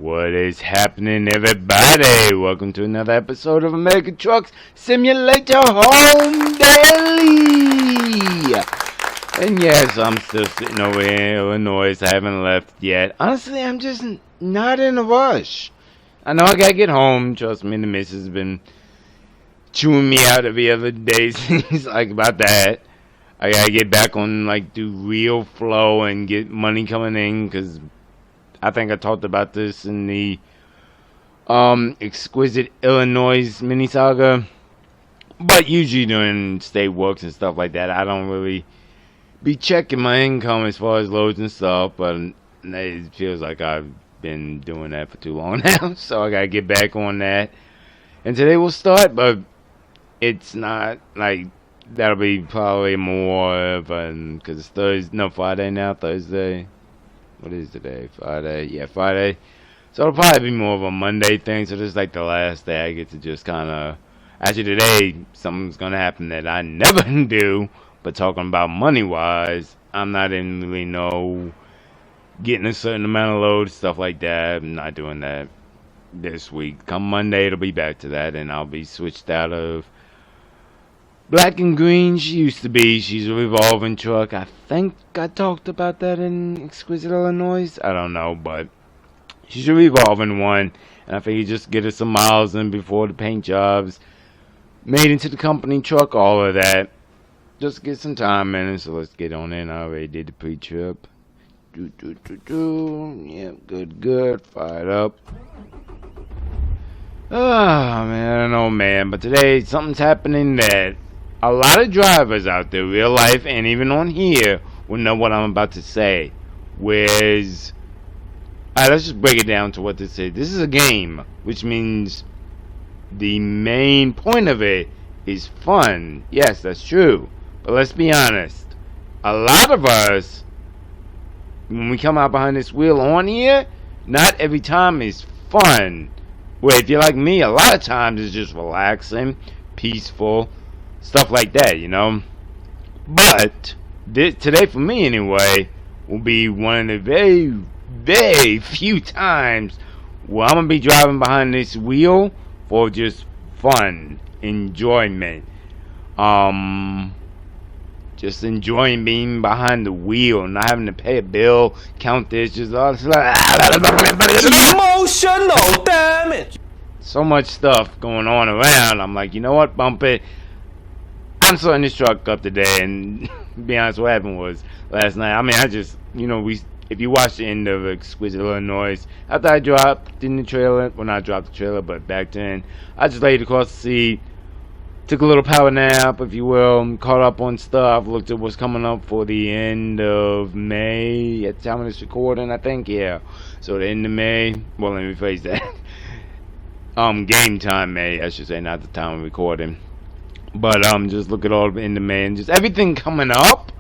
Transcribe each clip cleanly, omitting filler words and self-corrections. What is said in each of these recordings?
What is happening, everybody? Welcome to another episode of American Trucks Simulator Home Daily. And yes, I'm still sitting over here in Illinois. I haven't left yet. Honestly, I'm just not in a rush. I know I gotta get home. Trust me, the missus has been chewing me out every other day. Seems like about that. I gotta get back on like the real flow and get money coming in, because I think I talked about this in the Exquisite Illinois mini saga. But usually during state works and stuff like that, I don't really be checking my income as far as loads and stuff. But it feels like I've been doing that for too long now, so I gotta get back on that. And today we'll start, but it's not like that'll be probably more of because it's Friday now, Thursday. What is today? Friday. Yeah, Friday. So it'll probably be more of a Monday thing. So this is like the last day I get to just kind of. Actually, today something's gonna happen that I never do. But talking about money wise, I'm not in really getting a certain amount of load, stuff like that. I'm not doing that this week. Come Monday, it'll be back to that, and I'll be switched out of Black and Green. She used to be. She's a revolving truck. I think I talked about that in Exquisite Illinois. I don't know, but she's a revolving one. And I figured just get her some miles in before the paint jobs. Made into the company truck, all of that. Just get some time in it, so let's get on in. I already did the pre-trip. Yep, good. Fired up. Oh, man, I don't know, man. But today, something's happening that a lot of drivers out there, real life, and even on here, will know what I'm about to say. Whereas, let's just break it down to what this is. This is a game, which means the main point of it is fun. Yes, that's true. But let's be honest. A lot of us, when we come out behind this wheel on here, not every time is fun. Well, if you're like me, a lot of times it's just relaxing, peaceful, stuff like that, you know. But today, for me anyway, will be one of the very, very few times where I'm gonna be driving behind this wheel for just fun, enjoyment. Just enjoying being behind the wheel, not having to pay a bill, count this, just all like emotional damage. So much stuff going on around. I'm like, you know what, bump it. I'm starting this truck up today, and to be honest, what happened was last night. I mean, I just, if you watch the end of Exquisite Illinois, after I dropped in the trailer, well, not dropped the trailer, but back then, I just laid across the seat, took a little power nap, if you will, caught up on stuff, looked at what's coming up for the end of May, at the time of this recording, I think, yeah. So the end of May, well, let me rephrase that. Game time May, I should say, not the time of recording. But just look at all the end of May and just everything coming up.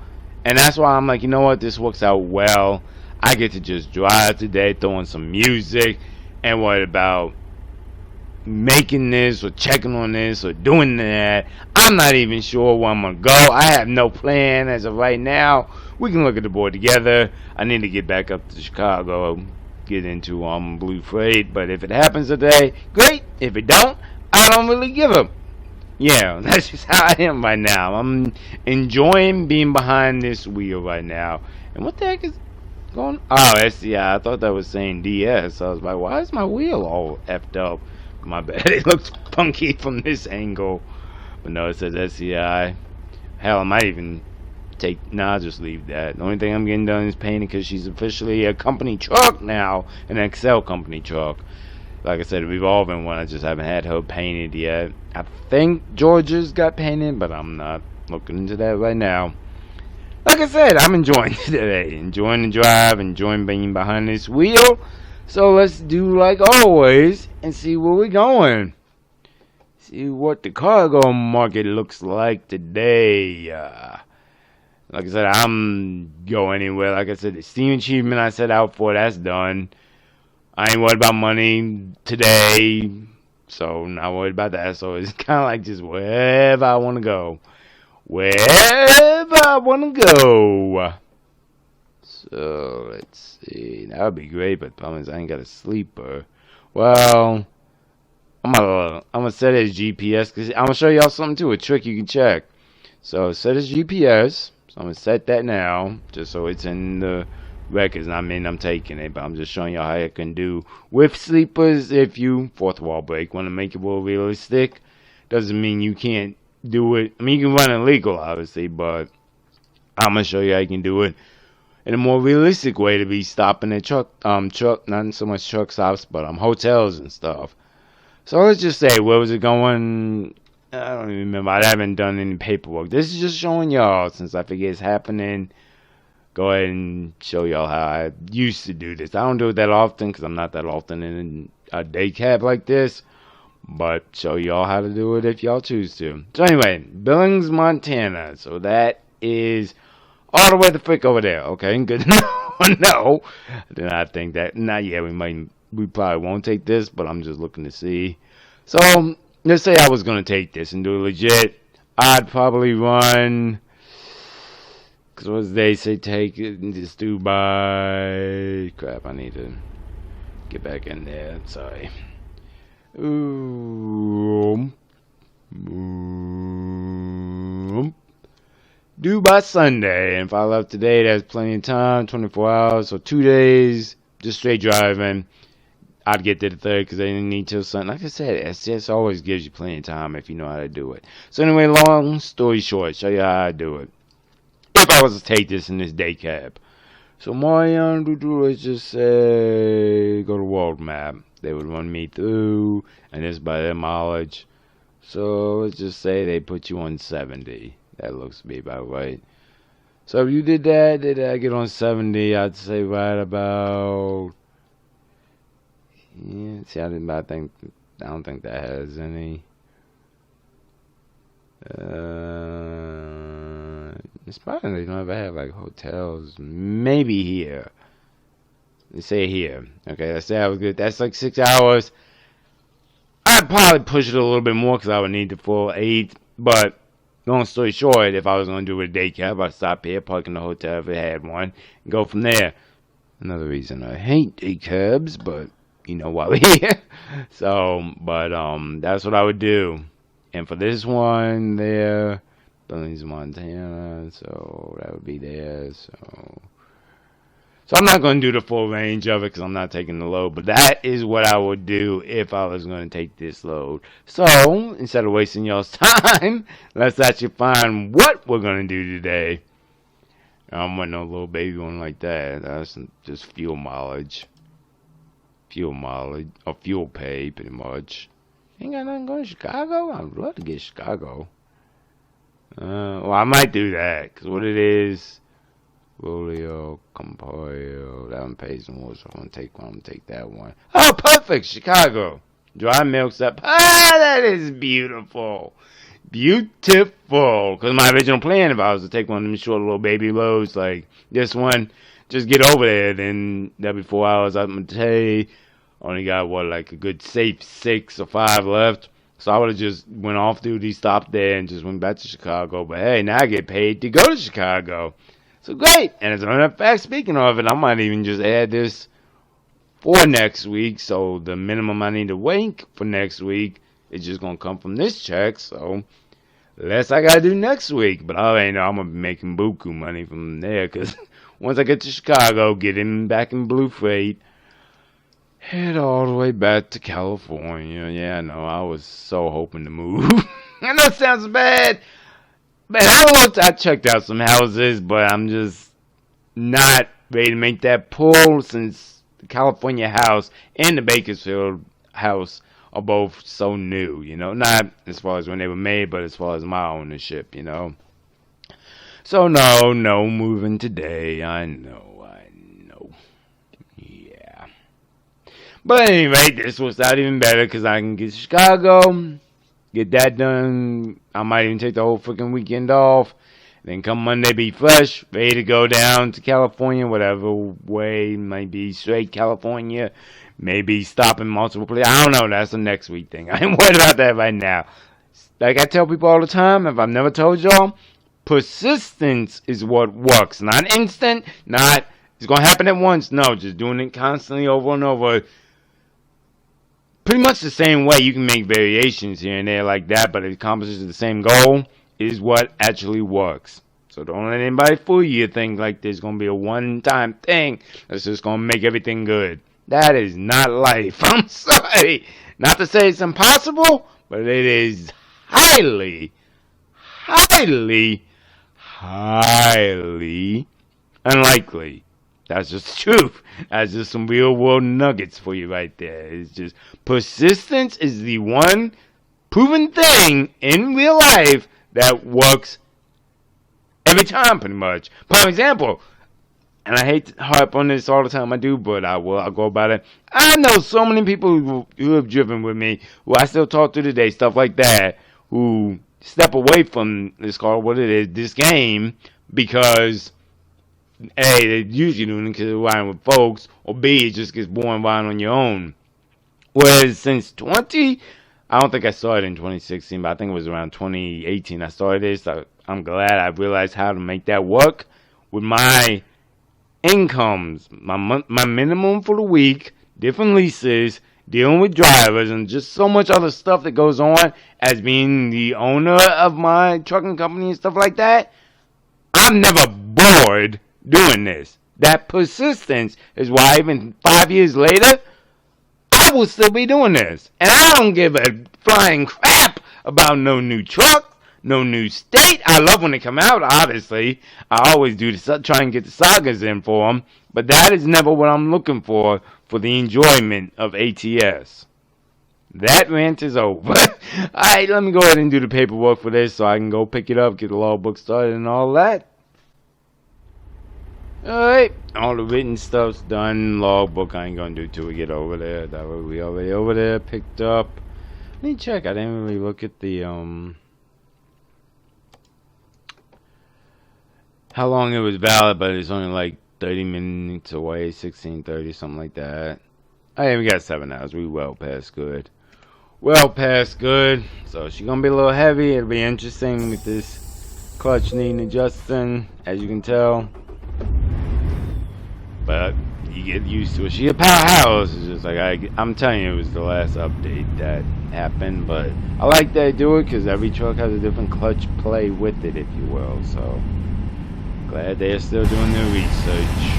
And that's why I'm like, you know what, this works out well. I get to just drive today, throwing some music, and what about making this or checking on this or doing that. I'm not even sure where I'm gonna go. I have no plan as of right now. We can look at the board together. I need to get back up to Chicago, get into Blue Freight, but if it happens today, great. If it don't, I don't really give a. Yeah, that's just how I am right now. I'm enjoying being behind this wheel right now. And what the heck is going on? Oh, SCI. I thought that was saying DS. I was like, why is my wheel all effed up? My bad. It looks funky from this angle. But no, it says SCI. Hell, I might even I'll just leave that. The only thing I'm getting done is painting, because she's officially a company truck now. An Excel company truck. Like I said, a revolving one. I just haven't had her painted yet. I think Georgia's got painted, but I'm not looking into that right now. Like I said, I'm enjoying today. Enjoying the drive, enjoying being behind this wheel. So let's do like always and see where we're going. See what the cargo market looks like today. Like I said, I'm going anywhere. Like I said, the steam achievement I set out for, that's done. I ain't worried about money today, so not worried about that. So it's kind of like just wherever I want to go. Wherever I want to go. So So let's see. That would be great, but the problem is I ain't got a sleeper. Well, I'm gonna set it as GPS because I'm gonna show y'all something too, a trick you can check. So set as GPS. So I'm gonna set that now, just so it's in the records. And I mean I'm taking it, but I'm just showing y'all how you can do with sleepers if you fourth wall break want to make it more realistic. Doesn't mean you can't do it. I mean you can run it legal, obviously, but I'm gonna show you how you can do it in a more realistic way to be stopping at truck, not so much truck stops, but hotels and stuff. So let's just say, where was it going? I don't even remember. I haven't done any paperwork. This is just showing y'all, since I forget it's happening. Go ahead and show y'all how I used to do this. I don't do it that often because I'm not that often in a day cab like this. But show y'all how to do it if y'all choose to. So anyway, Billings, Montana. So that is all the way the frick over there. Okay, good to know. No, then I think that not yet. We probably won't take this, but I'm just looking to see. So let's say I was gonna take this and do it legit. I'd probably run. Cause what they say take it and just do by crap. I need to get back in there. Sorry. Due by Sunday, and if I left today, that's plenty of time, 24 hours, so 2 days, just straight driving. I'd get to the third because they didn't need till Sunday. Like I said, SCS always gives you plenty of time if you know how to do it. So anyway, long story short, show you how I do it. If I was to take this in this day cab. So my let's just say, go to world map. They would run me through, and this by their mileage. So let's just say they put you on 70. That looks to be about right. So if you did I get on 70, I'd say right about. Yeah, see, I don't think that has any. It's probably they don't ever have like hotels. Maybe here. Let's say here. Okay, let's say I was good. That's like 6 hours. I'd probably push it a little bit more because I would need the full 8. But long story short, if I was going to do it a day cab, I'd stop here, park in the hotel if it had one, and go from there. Another reason I hate day cabs, but you know why we're here. So, but that's what I would do. And for this one there, Billings, Montana, so that would be there. So I'm not going to do the full range of it because I'm not taking the load, but that is what I would do if I was going to take this load. So instead of wasting y'all's time, let's actually find what we're going to do today. I don't want no little baby one like that. That's just fuel mileage. Fuel mileage, or fuel pay, pretty much. Ain't got nothing going to Chicago? I'd love to get Chicago. Well, I might do that, because what it is, Rolio, Compile, that one pays more, so I'm going to take that one. Oh, perfect, Chicago. Dry milk step. Ah, that is beautiful. Beautiful. Because my original plan, if I was to take one of them short little baby loads, like this one, just get over there, then that'll be 4 hours out of my day. Only got, like a good safe 6 or 5 left. So I would have just went off duty, stopped there, and just went back to Chicago. But hey, now I get paid to go to Chicago. So great. And as a matter of fact, speaking of it, I might even just add this for next week. So the minimum I need to wait for next week is just going to come from this check. So less I got to do next week. But I already know I'm going to be making buku money from there. Because once I get to Chicago, get in back in Blue Freight, head all the way back to California. Yeah, I know. I was so hoping to move. I know it sounds bad. Man, I checked out some houses, but I'm just not ready to make that pull since the California house and the Bakersfield house are both so new, you know. Not as far as when they were made, but as far as my ownership, you know. So, no moving today. I know. Yeah. But anyway, this was not even better because I can get to Chicago, get that done. I might even take the whole freaking weekend off. Then come Monday, be fresh, ready to go down to California, whatever way, might be straight California, maybe stopping multiple places. I don't know, that's the next week thing. I ain't worried about that right now. Like I tell people all the time, if I've never told y'all, persistence is what works. Not instant, not It's going to happen at once. No, just doing it constantly over and over. Pretty much the same way. You can make variations here and there like that, but it accomplishes the same goal is what actually works. So don't let anybody fool you. Think like there's going to be a one-time thing that's just going to make everything good. That is not life. I'm sorry. Not to say it's impossible, but it is highly, highly, highly unlikely. That's just the truth. That's just some real world nuggets for you right there. It's just persistence is the one proven thing in real life that works every time, pretty much. For example, and I hate to harp on this all the time, I do, but I'll go about it. I know so many people who have driven with me, who I still talk to today, stuff like that, who step away from this car, what it is, this game, because A, they're usually doing it because they're riding with folks, or B, it just gets boring riding on your own. Whereas since I don't think I started in 2016, but I think it was around 2018 I started this. I'm glad I realized how to make that work with my incomes, my minimum for the week, different leases, dealing with drivers, and just so much other stuff that goes on as being the owner of my trucking company and stuff like that. I'm never bored doing this. That persistence is why even 5 years later, I will still be doing this. And I don't give a flying crap about no new truck, no new state. I love when they come out, obviously. I always do try and get the sagas in for them. But that is never what I'm looking for the enjoyment of ATS. That rant is over. Alright, let me go ahead and do the paperwork for this so I can go pick it up, get the logbook started and all that. Alright, all the written stuff's done. Logbook I ain't gonna do till we get over there. That way we already over there, picked up. Let me check. I didn't really look at the how long it was valid, but it's only like 30 minutes away, 16:30, something like that. Hey, we got 7 hours. We well past good. Well past good. So she's gonna be a little heavy. It'll be interesting with this clutch needing adjusting, as you can tell. But you get used to it. She's a powerhouse. It's just like I'm telling you, it was the last update that happened. But I like that they do it because every truck has a different clutch play with it, if you will. So glad they're still doing their research.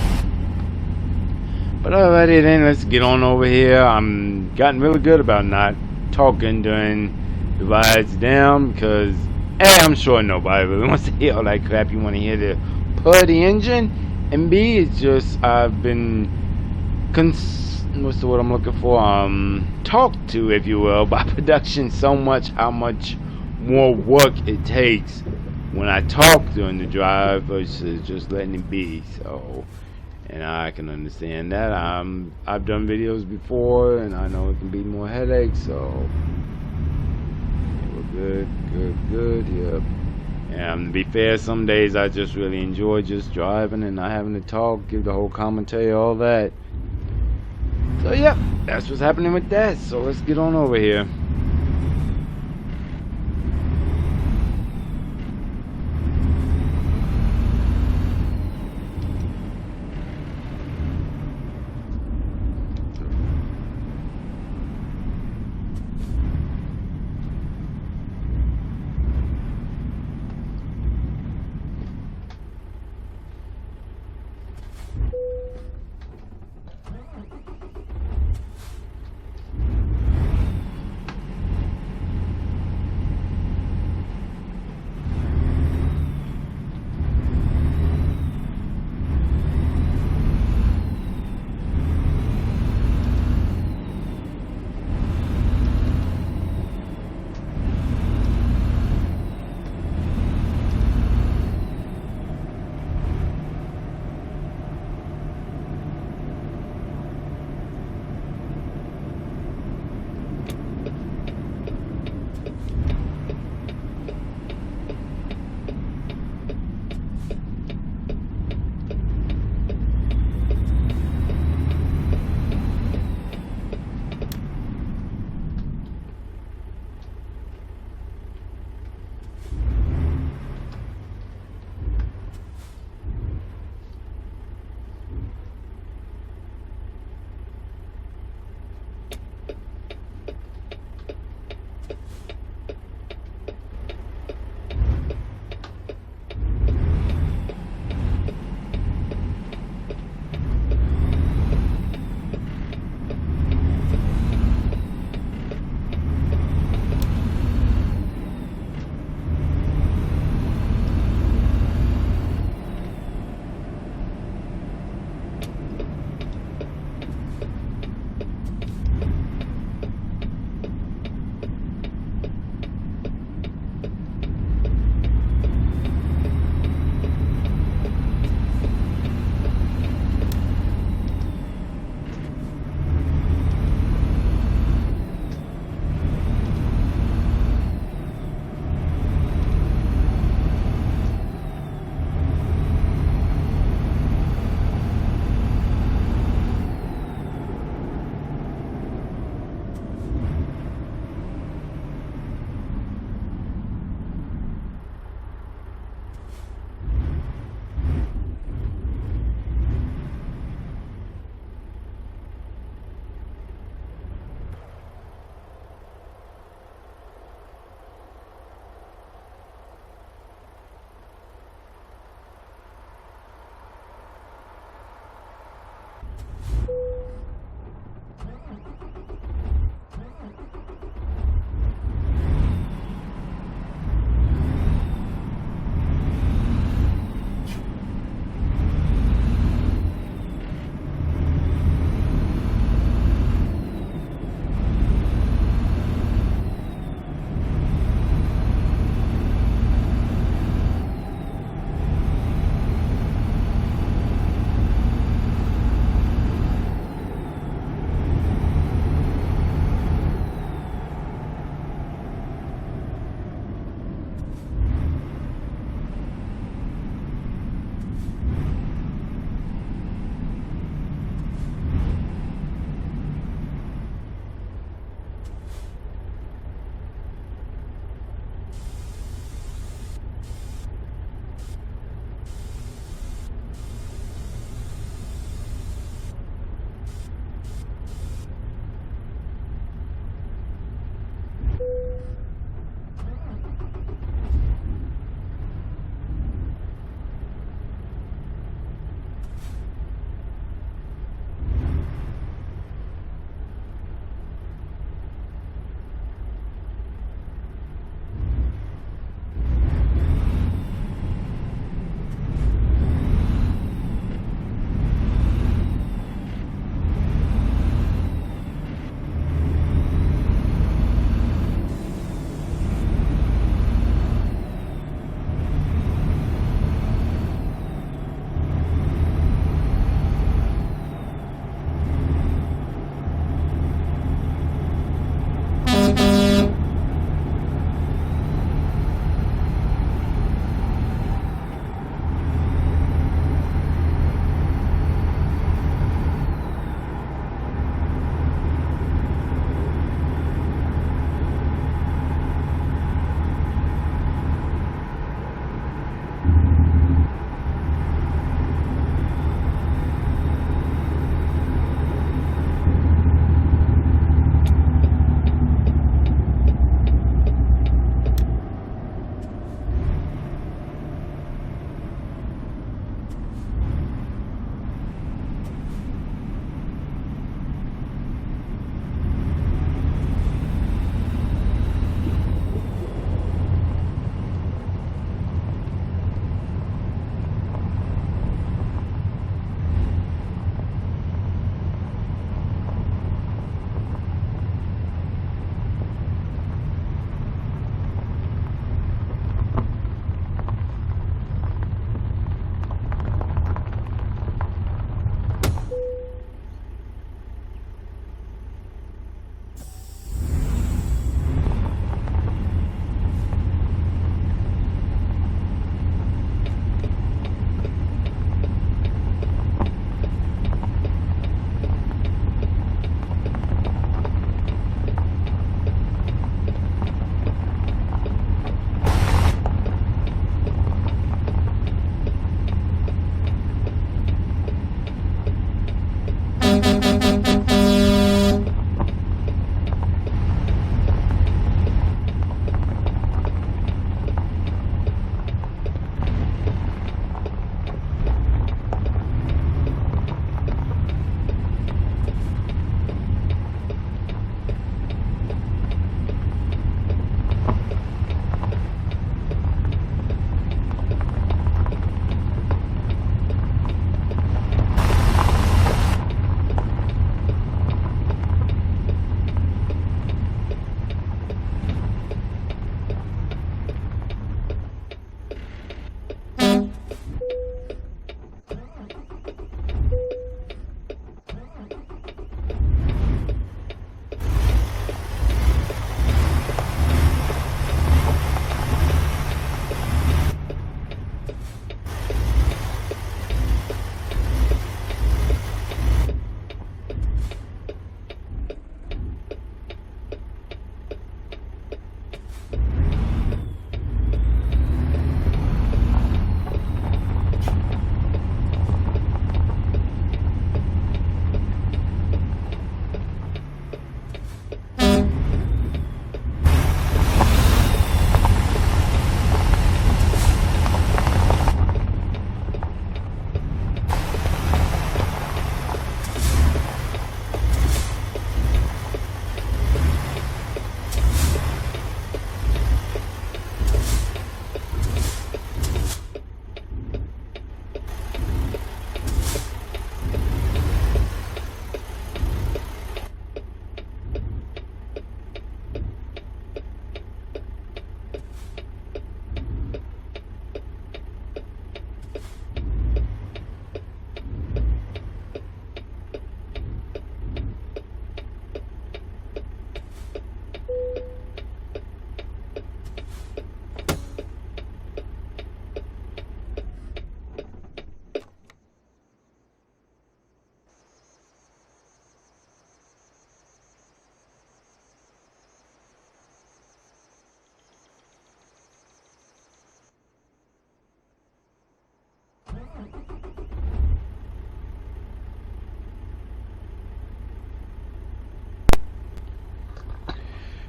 But alrighty then, let's get on over here. I'm gotten really good about not talking during the rides down because A, I'm sure nobody really wants to hear all that crap. You want to hear the purr the engine. And B, it's just I've been what's the word I'm looking for? Talked to, if you will, by production so much how much more work it takes when I talk during the drive versus just letting it be. So, and I can understand that. I've done videos before, and I know it can be more headaches. So, we're good. Yep. And to be fair, some days I just really enjoy just driving and not having to talk, give the whole commentary, all that. So yeah, that's what's happening with that. So let's get on over here.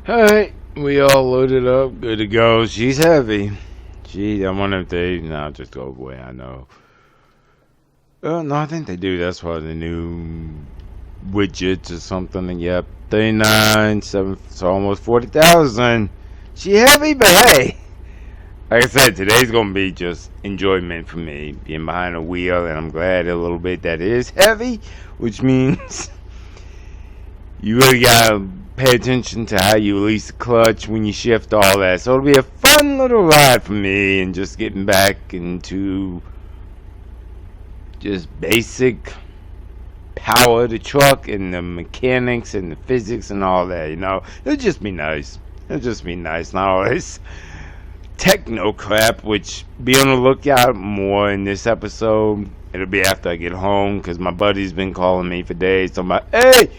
Alright, we all loaded up, good to go. She's heavy. I'm one of them. No, just go away, I know. No, I think they do. That's why the new widgets or something. And yep, 39, 7, so almost 40,000. She heavy, but hey. Like I said, today's gonna be just enjoyment for me, being behind the wheel, and I'm glad a little bit that it is heavy, which means you really gotta pay attention to how you release the clutch when you shift, all that. So it'll be a fun little ride for me, and just getting back into just basic power of the truck and the mechanics and the physics and all that. It'll just be nice. Not all this techno crap, which be on the lookout more in this episode. It'll be after I get home, because my buddy's been calling me for days talking about, hey,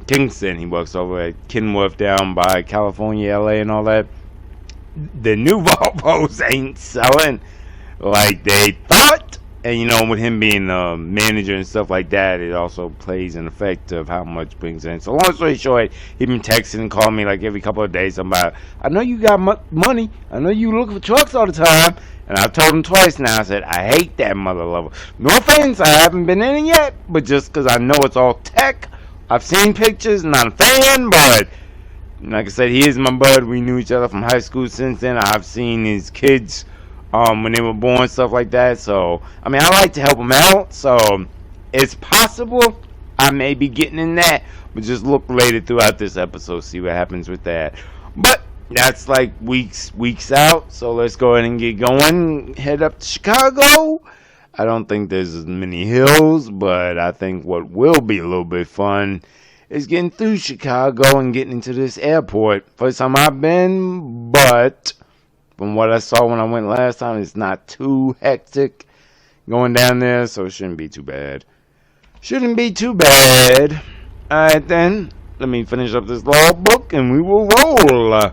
Kingston, he works over at Kenworth down by California, LA and all that. The new Volvos ain't selling like they thought. And with him being a manager and stuff like that, it also plays an effect of how much brings in. So long story short, he been texting and calling me like every couple of days about, I know you got money. I know you look for trucks all the time. And I've told him twice now. I said, I hate that mother lover. No offense, I haven't been in it yet. But just because I know it's all tech, I've seen pictures, not a fan. But like I said, he is my bud. We knew each other from high school since then. I've seen his kids when they were born, stuff like that. So, I like to help them out. So, it's possible I may be getting in that. But just look later throughout this episode, see what happens with that. But that's like weeks out. So, let's go ahead and get going. Head up to Chicago. I don't think there's as many hills, but I think what will be a little bit fun is getting through Chicago and getting into this airport. First time I've been, but from what I saw when I went last time, it's not too hectic going down there, so it shouldn't be too bad. Alright then, let me finish up this logbook and we will roll.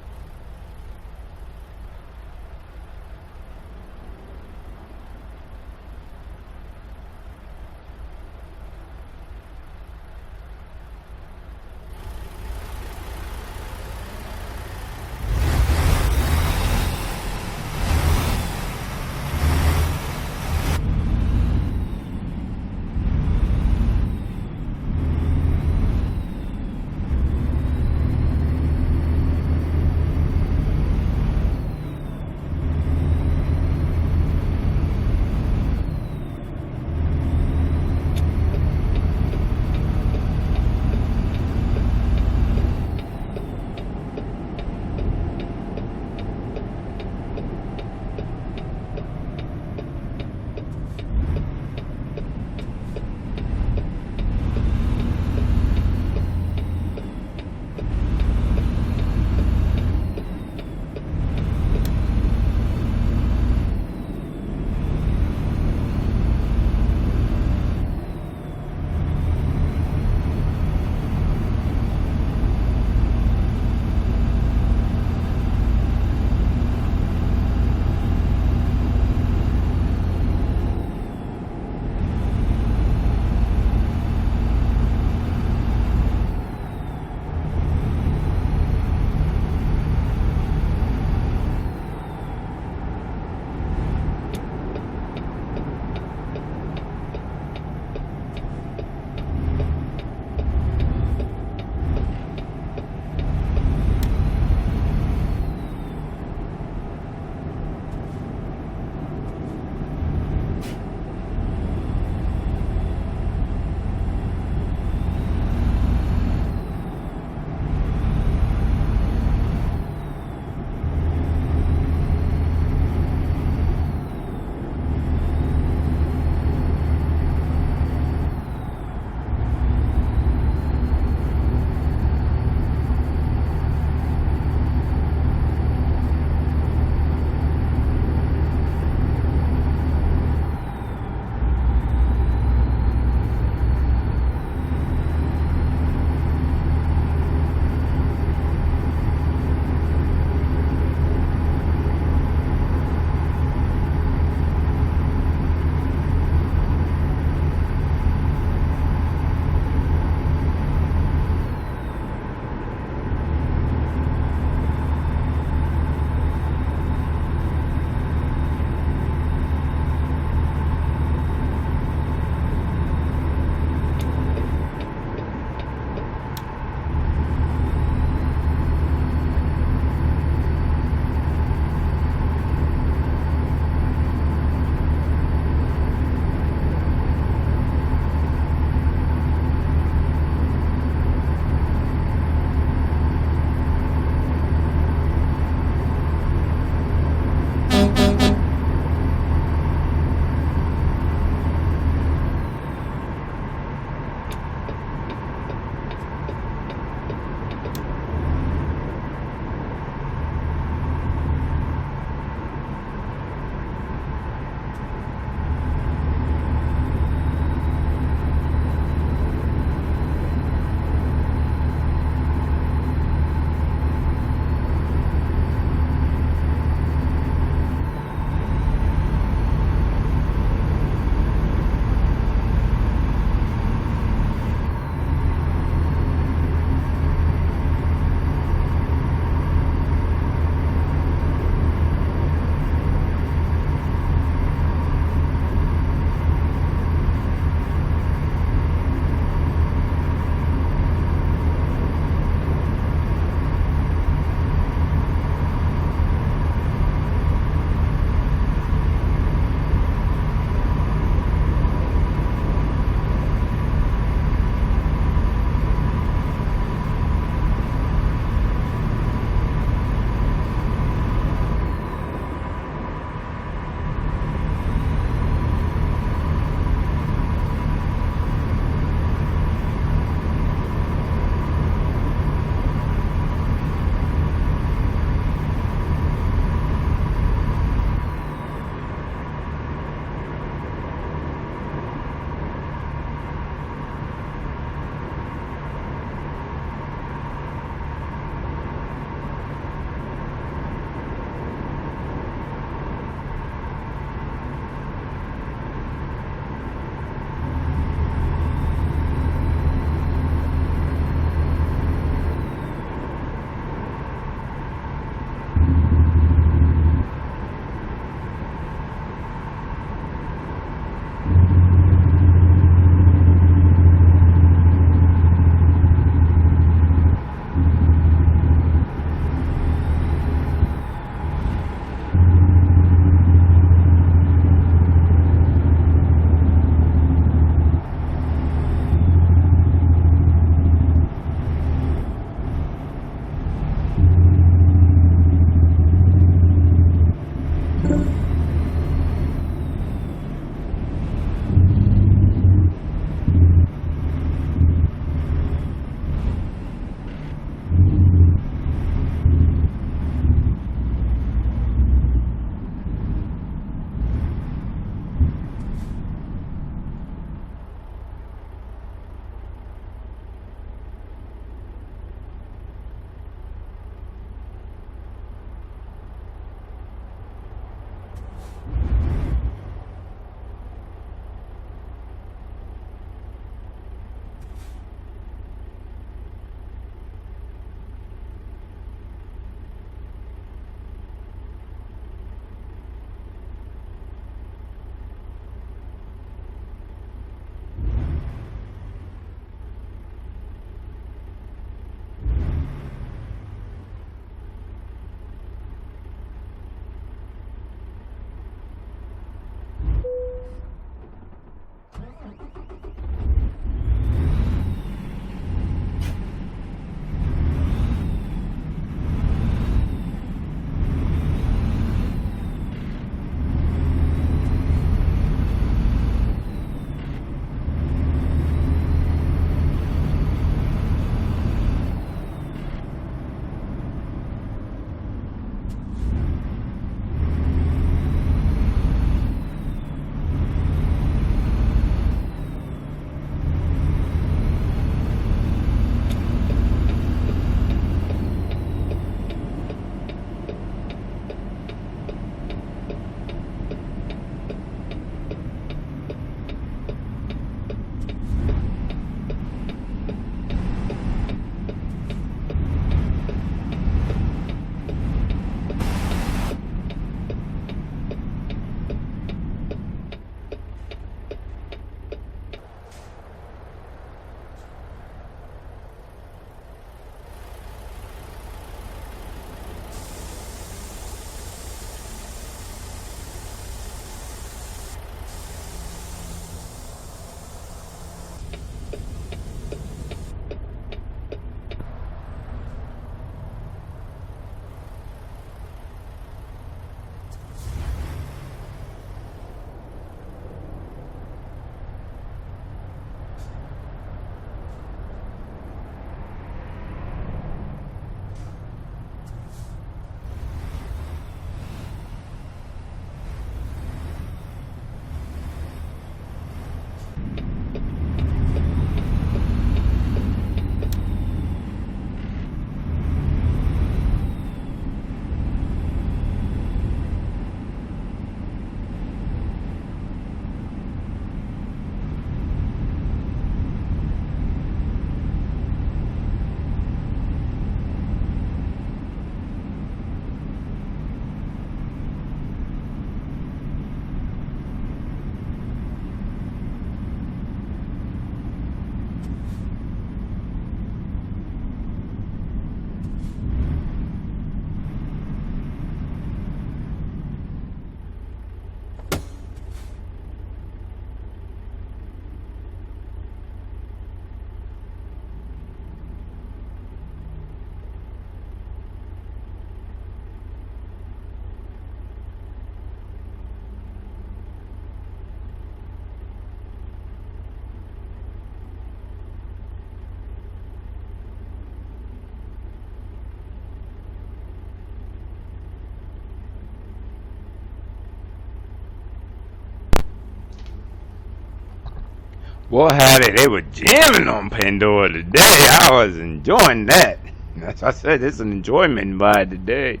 What had it? They were jamming on Pandora today. I was enjoying that. That's why I said it's an enjoyment ride today.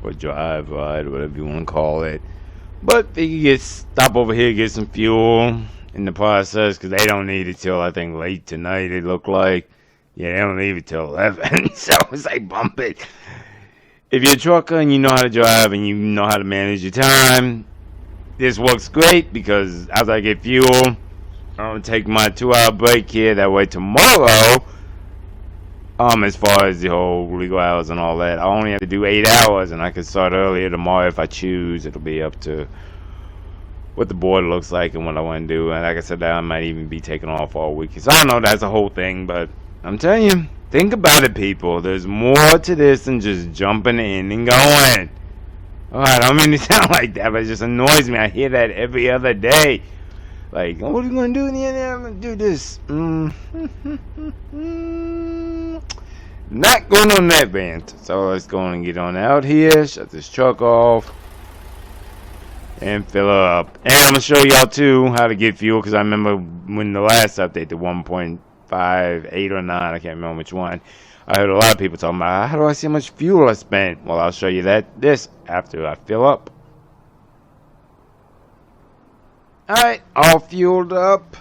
Or drive ride, whatever you want to call it. But they could stop over here, get some fuel in the process, because they don't need it till, I think, late tonight, it looked like. Yeah, they don't leave it till 11, so it's like, bump it. If you're a trucker and you know how to drive and you know how to manage your time, this works great, because as I get fuel, I'm going to take my 2-hour break here. That way tomorrow, as far as the whole legal hours and all that, I only have to do 8 hours, and I can start earlier tomorrow if I choose. It'll be up to what the board looks like and what I want to do. And like I said, I might even be taking off all week. So I don't know, that's the whole thing, but I'm telling you, think about it, people. There's more to this than just jumping in and going. Alright, I don't mean to sound like that, but it just annoys me. I hear that every other day. Like, oh, what are you going to do in the end? I'm going to do this. Not going on that rant. So let's go and get on out here. Shut this truck off. And fill up. And I'm going to show y'all too how to get fuel. Because I remember when the last update, the 1.5, 8 or 9, I can't remember which one. I heard a lot of people talking about, how do I see how much fuel I spent? Well, I'll show you this after I fill up. Alright, all fueled up.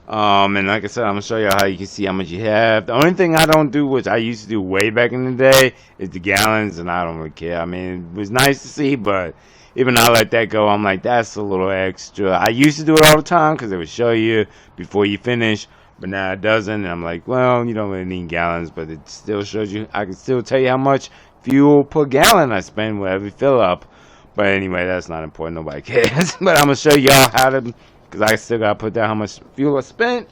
And like I said, I'm going to show you how you can see how much you have. The only thing I don't do, which I used to do way back in the day, is the gallons, and I don't really care. I mean, it was nice to see, but even I let that go. I'm like, that's a little extra. I used to do it all the time because it would show you before you finish, but now it doesn't. And I'm like, well, you don't really need gallons, but it still shows you. I can still tell you how much fuel per gallon I spend with every fill up. But anyway, that's not important. Nobody cares. But I'm going to show y'all how to, because I still got to put down how much fuel I spent.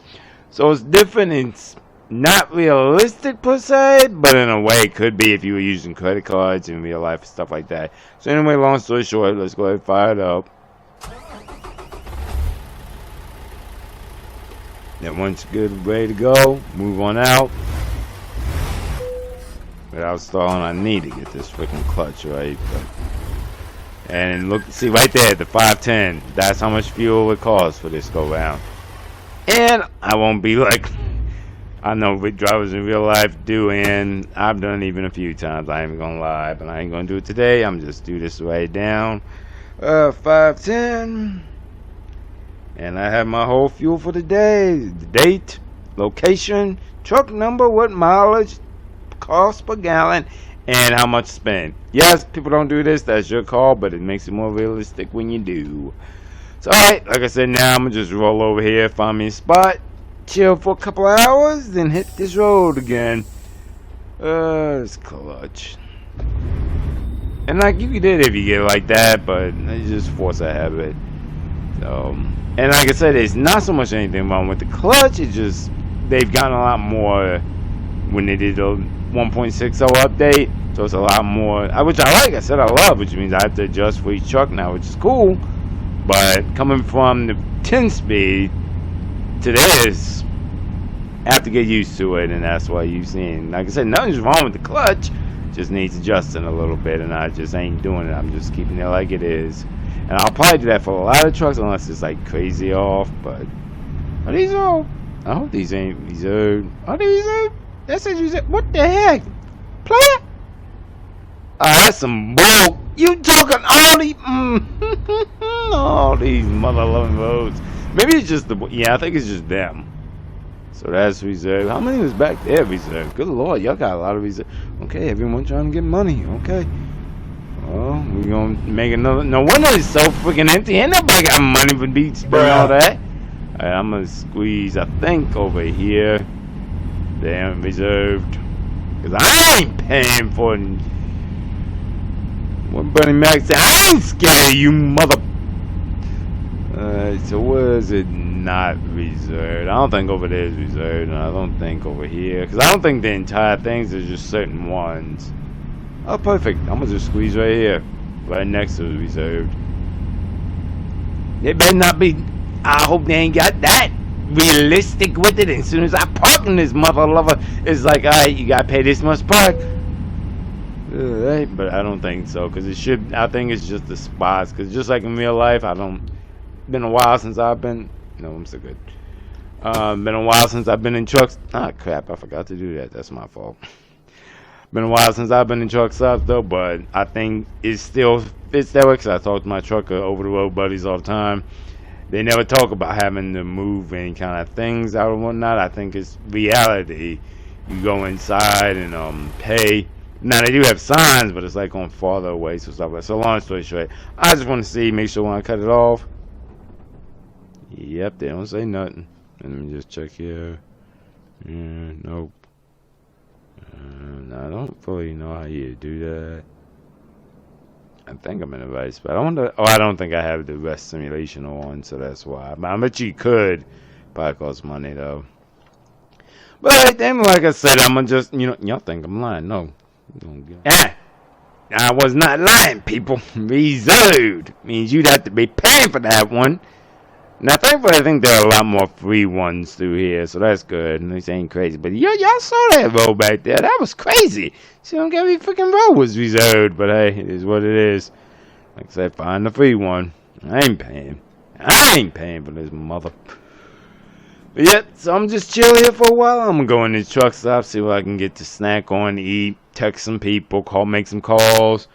So it's different. It's not realistic per se, but in a way it could be if you were using credit cards in real life and stuff like that. So anyway, long story short, let's go ahead and fire it up. Then once good, ready to go, move on out. Without stalling, I need to get this freaking clutch right. And look, see right there, the 510. That's how much fuel it costs for this go round. And I won't be like, I know drivers in real life do, and I've done it even a few times. I ain't gonna lie, but I ain't gonna do it today. I'm just do this right down. 510. And I have my whole fuel for the day. The date, location, truck number, what mileage, cost per gallon, and how much spent. Yes, people don't do this. That's your call, but it makes it more realistic when you do. So, alright, like I said, now I'm going to just roll over here, find me a spot, chill for a couple of hours, then hit this road again. It's clutch. And like, you can do it if you get it like that, but it's just force a habit. So, and like I said, it's not so much anything wrong with the clutch. It's just, they've gotten a lot more when they did the 1.60 update. So it's a lot more, which I like. I said I love, which means I have to adjust for each truck now, which is cool. But coming from the 10 speed to this, I have to get used to it, and that's why you've seen. Like I said, nothing's wrong with the clutch, just needs adjusting a little bit, and I just ain't doing it. I'm just keeping it like it is. And I'll probably do that for a lot of trucks unless it's like crazy off. But are these all? I hope these ain't reserved. Are they reserved? That says reserved. What the heck? Player? That's some bull. You talking all these all these mother loving roads. Maybe it's just the, yeah, I think it's just them. So that's reserved. How many was back there reserved? Good lord, y'all got a lot of reserved. Okay, everyone trying to get money. Okay. Well, we gonna make another. No wonder it's so freaking empty. Ain't nobody got money for be spending all that. Alright, I'm gonna squeeze, I think, over here. Damn, reserved. Because I ain't paying for it. What Bernie Mac said, I ain't scared of you, mother. So where is it not reserved? I don't think over there is reserved, and I don't think over here. Because I don't think the entire things, there's just certain ones. Oh, perfect. I'm gonna just squeeze right here. Right next to the reserved. They better not be. I hope they ain't got that realistic with it. And as soon as I park in this mother lover, it's like, alright, you gotta pay this much park. Right, but I don't think so, because it should. I think it's just the spots, because just like in real life, I don't. Been a while since I've been. No, I'm so good. Been a while since I've been in trucks. Ah, crap! I forgot to do that. That's my fault. Been a while since I've been in truck stops though, but I think it still fits that way because I talk to my trucker over the road buddies all the time. They never talk about having to move any kind of things out and whatnot. I think it's reality. You go inside and pay. Now they do have signs, but it's like on farther away, so stuff like that. So long story short, I just want to see, make sure when I cut it off. Yep, they don't say nothing. Let me just check here. Yeah, nope. I don't fully know how you do that. I think I'm in the right spot. I wonder. Oh, I don't think I have the rest simulation on, so that's why. But I bet you could. Probably costs money though. But then, like I said, I'm gonna just y'all think I'm lying. No. Ah, I was not lying, people. Reserved means you'd have to be paying for that one. Now, thankfully, I think there are a lot more free ones through here, so that's good. And this ain't crazy. But y'all saw that road back there. That was crazy. See, don't get every freaking road was reserved. But hey, it is what it is. Like I said, find the free one. I ain't paying. I ain't paying for this mother. But yeah, so I'm just chill here for a while. I'm gonna go in this truck stop, see what I can get to snack on, eat, text some people, make some calls,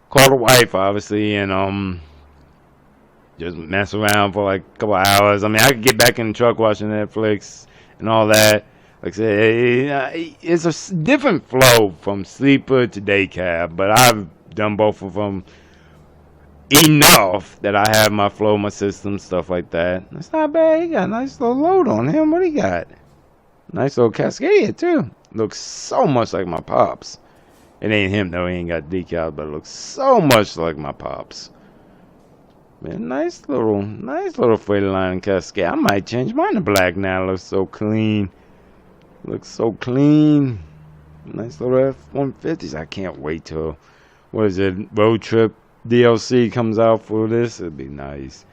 call the wife, obviously, and just mess around for like a couple hours. I mean, I could get back in the truck watching Netflix and all that. Like I said, it's a different flow from sleeper to day cab, but I've done both of them enough that I have my flow, my system, stuff like that. That's not bad. He got a nice little load on him. What he got? Nice little Cascadia, too. Looks so much like my Pops. It ain't him, though. He ain't got decals, but it looks so much like my Pops. Man, nice little Freightliner Cascade. I might change mine to black now. It looks so clean. Looks so clean. Nice little F-150s. I can't wait till, what is it, Road Trip DLC comes out for this. It'd be nice.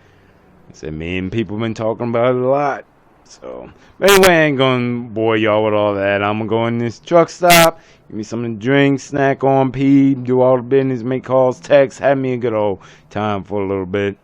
I said, me and people been talking about it a lot. So, but anyway, I ain't gonna bore y'all with all that. I'm gonna go in this truck stop, give me something to drink, snack on, pee, do all the business, make calls, text, have me a good old time for a little bit.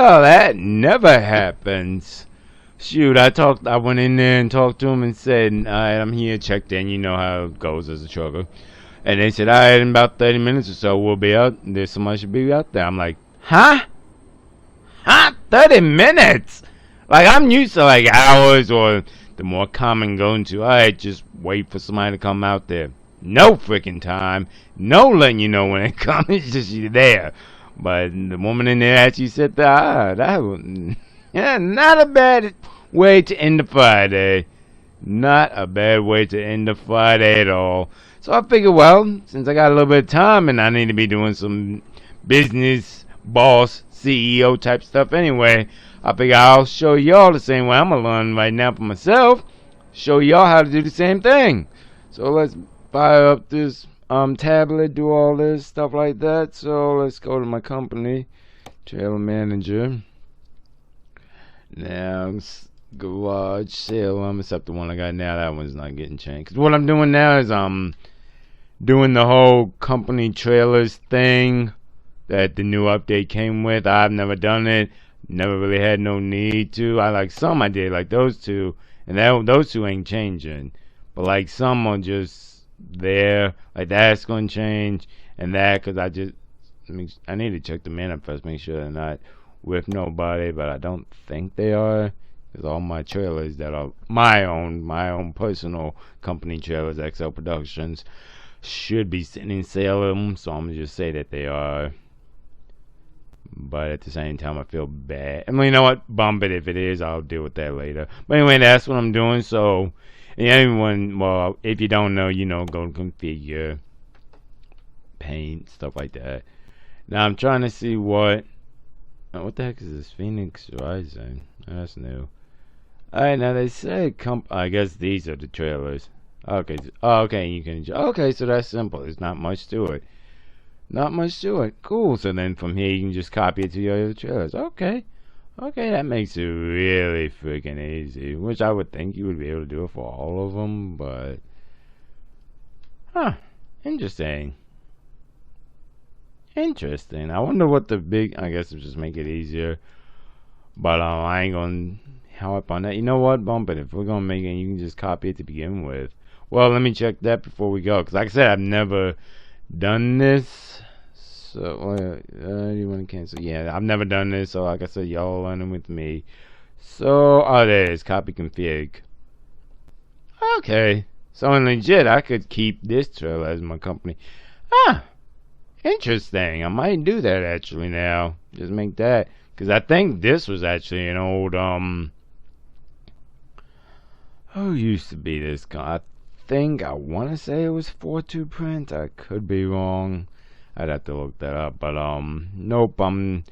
Well, that never happens. Shoot, I went in there and talked to him and said, alright, I'm here, checked in, you know how it goes as a trucker. And they said, alright, in about 30 minutes or so, we'll be out. There's somebody should be out there. I'm like, huh? Huh? 30 minutes? Like, I'm used to like hours or the more common going to, alright, just wait for somebody to come out there. No freaking time. No letting you know when it comes. It's just you there. But the woman in there actually said, that was, yeah, not a bad way to end the Friday. Not a bad way to end the Friday at all. So I figured, well, since I got a little bit of time and I need to be doing some business, boss, CEO type stuff anyway, I figure I'll show y'all the same way I'm going to learn right now for myself. Show y'all how to do the same thing. So let's fire up this tablet, do all this stuff like that. So let's go to my company, Trailer Manager. Now, garage sale, except the one I got now, that one's not getting changed. Cause what I'm doing now is doing the whole company trailers thing that the new update came with. I've never done it, never really had no need to. I like some I did, like those two, and those two ain't changing. But like some are just there, like that's gonna change, and that because I need to check the manifest, make sure they're not with nobody, but I don't think they are. Because all my trailers that are my own personal company trailers, XL Productions, should be sitting in Salem, so I'm gonna just say that they are. But at the same time, I feel bad. I mean, you know what? Bump it if it is. I'll deal with that later. But anyway, that's what I'm doing. So, anyone, well, if you don't know, you know, go to configure, paint, stuff like that. Now I'm trying to see what the heck is this? Phoenix Rising. That's new. Alright, now they say I guess these are the trailers. Okay. Oh, okay, you can. Okay, so that's simple. There's not much to it. Not much to it. Cool. So then from here you can just copy it to your other trailers. Okay. Okay, that makes it really freaking easy. Which I would think you would be able to do it for all of them, but interesting. Interesting. I wonder what the big. I guess it'll just make it easier. But I ain't gonna help on that. You know what? Bump it. If we're gonna make it, you can just copy it to begin with. Well, let me check that before we go. Because like I said, I've never done this. So, you want to cancel? Yeah, I've never done this. So, like I said, y'all learning with me. So, there it is. Copy config. Okay. So, in legit, I could keep this trailer as my company. Interesting. I might do that actually now. Just make that. Because I think this was actually an old, who used to be this guy? I want to say it was 4-2 print. I could be wrong. I'd have to look that up. But, nope. I'm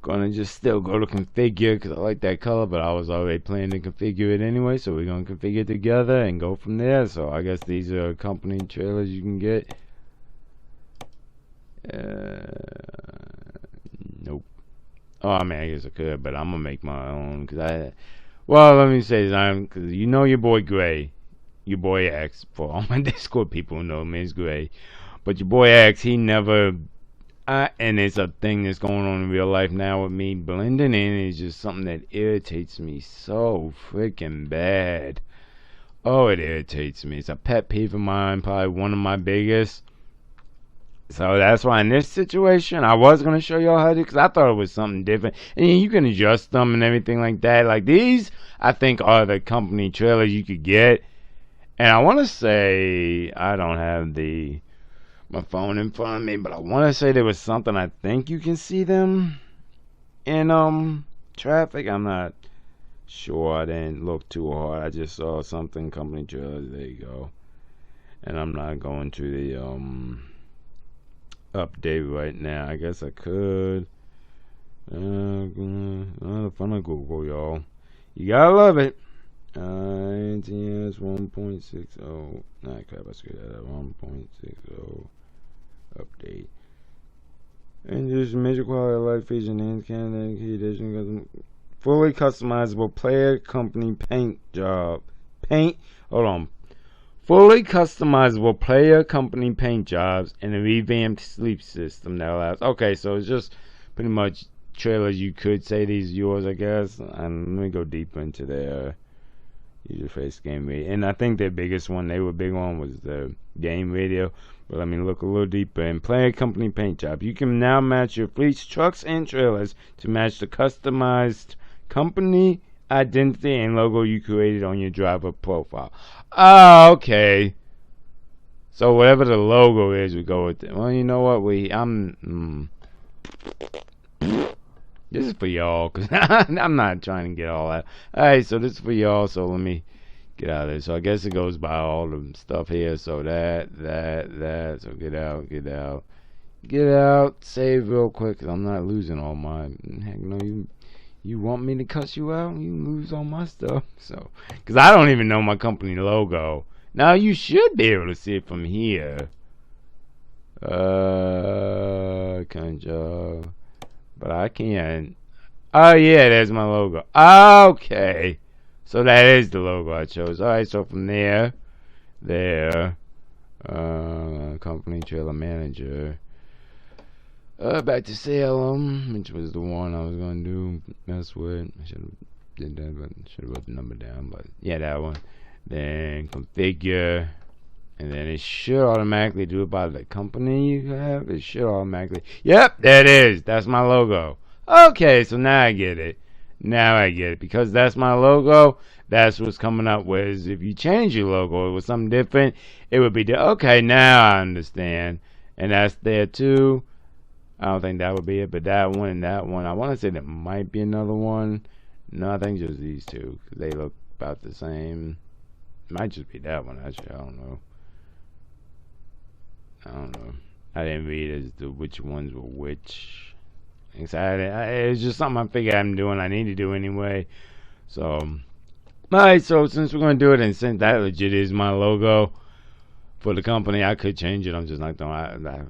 gonna just still go to configure because I like that color. But I was already planning to configure it anyway. So we're going to configure it together and go from there. So I guess these are company trailers you can get. Nope. Oh, I mean, I guess I could, but I'm gonna make my own well, let me say this, because you know your boy Gray, your boy X. For all my Discord people who know me, it's Gray. But your boy X, he never. And it's a thing that's going on in real life now with me. Blending in is just something that irritates me so freaking bad. Oh, it irritates me. It's a pet peeve of mine, probably one of my biggest. So that's why in this situation, I was going to show y'all how to do, because I thought it was something different. And you can adjust them and everything like that. Like these, I think, are the company trailers you could get. And I want to say, I don't have my phone in front of me, but I want to say there was something, I think you can see them in traffic. I'm not sure. I didn't look too hard. I just saw something, company trailers. There you go. And I'm not going to the update right now. I guess I could. The fun of Google, y'all. You gotta love it. NTS 1.60. Nah, crap, I screwed that up. 1.60 update. And just major quality of life feature enhanced Canada key edition. Fully customizable player company paint job. Hold on. Fully customizable player company paint jobs and a revamped sleep system that allows. Okay, so it's just pretty much trailers you could say these are yours, I guess. And let me go deeper into their user face game radio. And I think their biggest one, they were big on, was the game radio. But let me look a little deeper. In Player Company Paint Job, you can now match your fleet's trucks and trailers to match the customized company identity and logo you created on your driver profile. Oh, okay. So whatever the logo is, we go with it. Well, you know what? This is for y'all, because I'm not trying to get all that. Alright, so this is for y'all, so let me get out of there. So I guess it goes by all the stuff here. So that. So get out. Save real quick, because I'm not losing all my... Heck no, you want me to cuss you out? You lose all my stuff. So, because I don't even know my company logo. Now, you should be able to see it from here. Kind of... But I can't. Oh, yeah, there's my logo. Okay. So that is the logo I chose. Alright, so from there, company trailer manager. Back to Salem, which was the one I was going to do, mess with. I should have did that, but should have wrote the number down. But yeah, that one. Then configure. And then it should automatically do it by the company you have. It should automatically. Yep, there it is. That's my logo. Okay, so now I get it. Because that's my logo, that's what's coming up with. If you change your logo with something different, it would be okay, now I understand. And that's there too. I don't think that would be it, but that one and that one. I want to say there might be another one. No, I think just these two, because they look about the same. It might just be that one, actually. I don't know. I didn't read as to which ones were which. It's just something I figured I'm doing. I need to do anyway. So, alright. So since we're gonna do it, and since that legit is my logo for the company, I could change it. I'm just not gonna.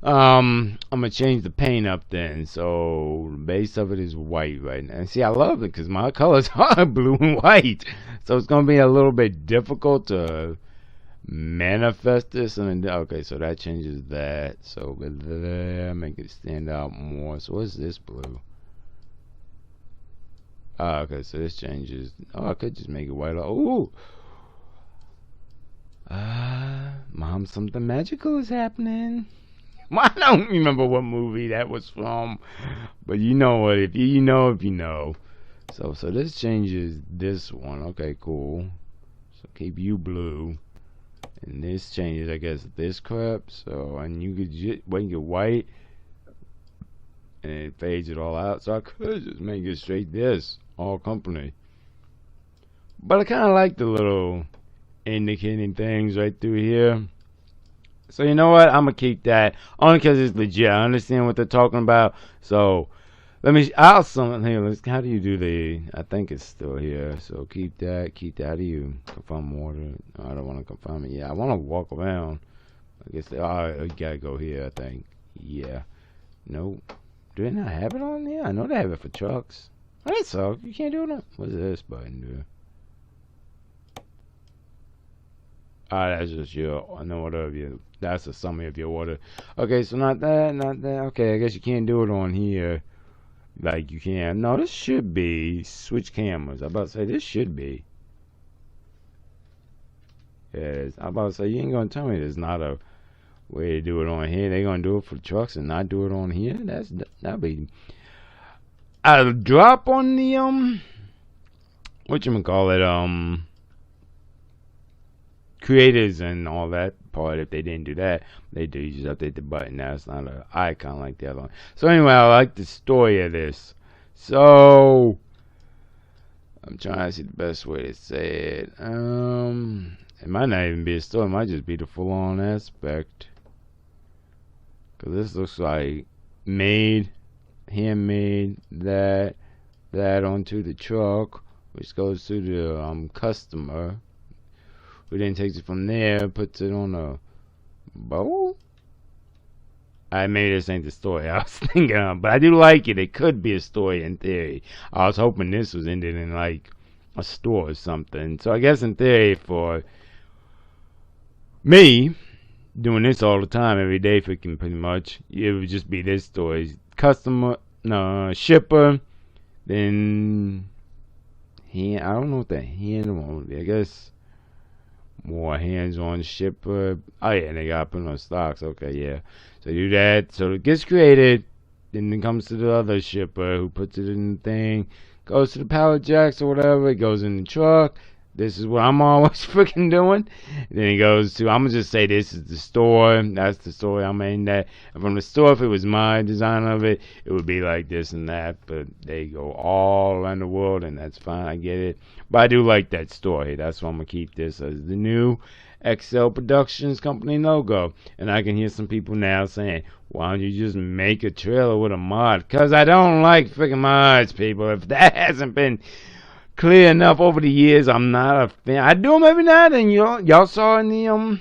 I'm gonna change the paint up then. So the base of it is white right now. And see, I love it because my colors are blue and white. So it's gonna be a little bit difficult to manifest this. And okay, so that changes that. So there, make it stand out more. So what's this blue? Okay, so this changes. Oh, I could just make it white. Ooh. Mom, something magical is happening. I don't remember what movie that was from, but you know what? If you know, if you know. So this changes this one. Okay, cool. So keep you blue, and this changes, I guess, this crap. So and you could just make it white, and it fades it all out. So I could just make it straight this all company. But I kind of like the little indicating things right through here. So you know what? I'm gonna keep that only because it's legit. I understand what they're talking about. So I'll summon here. How do you do the? I think it's still here. So keep that. How do you confirm order? I don't want to confirm it. Yeah, I want to walk around. I guess you gotta go here. I think. Yeah. Nope. Do they not have it on here? I know they have it for trucks. Oh, that sucks. You can't do it. What's this button do? That's just your order of your. That's a summary of your order. Okay, so not that. Okay, I guess you can't do it on here. Like you can. No, this should be switch cameras. I'm about to say this should be. Yes, I'm about to say you ain't gonna tell me there's not a way to do it on here. They gonna do it for trucks and not do it on here. That'd be a drop on the whatchamacallit, creators and all that part. If they didn't do that, they do just update the button. Now it's not an icon like the other one. So anyway, I like the story of this. So I'm trying to see the best way to say it. It might not even be a story. It might just be the full-on aspect. Cause this looks like handmade that onto the truck, which goes to the customer. Who then takes it from there, puts it on a bowl. Maybe this ain't the story I was thinking of, but I do like it. It could be a story in theory. I was hoping this was ended in like a store or something. So I guess in theory, for me doing this all the time, every day, freaking pretty much, it would just be this story customer, no, shipper. Then I don't know what the hand one. I guess more hands-on shipper. Oh yeah, and they got put on stocks. Okay, yeah. So do that. So it gets created. Then it comes to the other shipper who puts it in the thing. Goes to the pallet jacks or whatever. It goes in the truck. This is what I'm always freaking doing. Then he goes to, I'm going to just say this is the store. That's the store I'm in that. And from the store, if it was my design of it, it would be like this and that. But they go all around the world, and that's fine. I get it. But I do like that story. That's why I'm going to keep this as the new XL Productions Company logo. And I can hear some people now saying, why don't you just make a trailer with a mod? Because I don't like freaking mods, people. If that hasn't been clear enough over the years, I'm not a fan. I do them every now and then. Y'all saw in the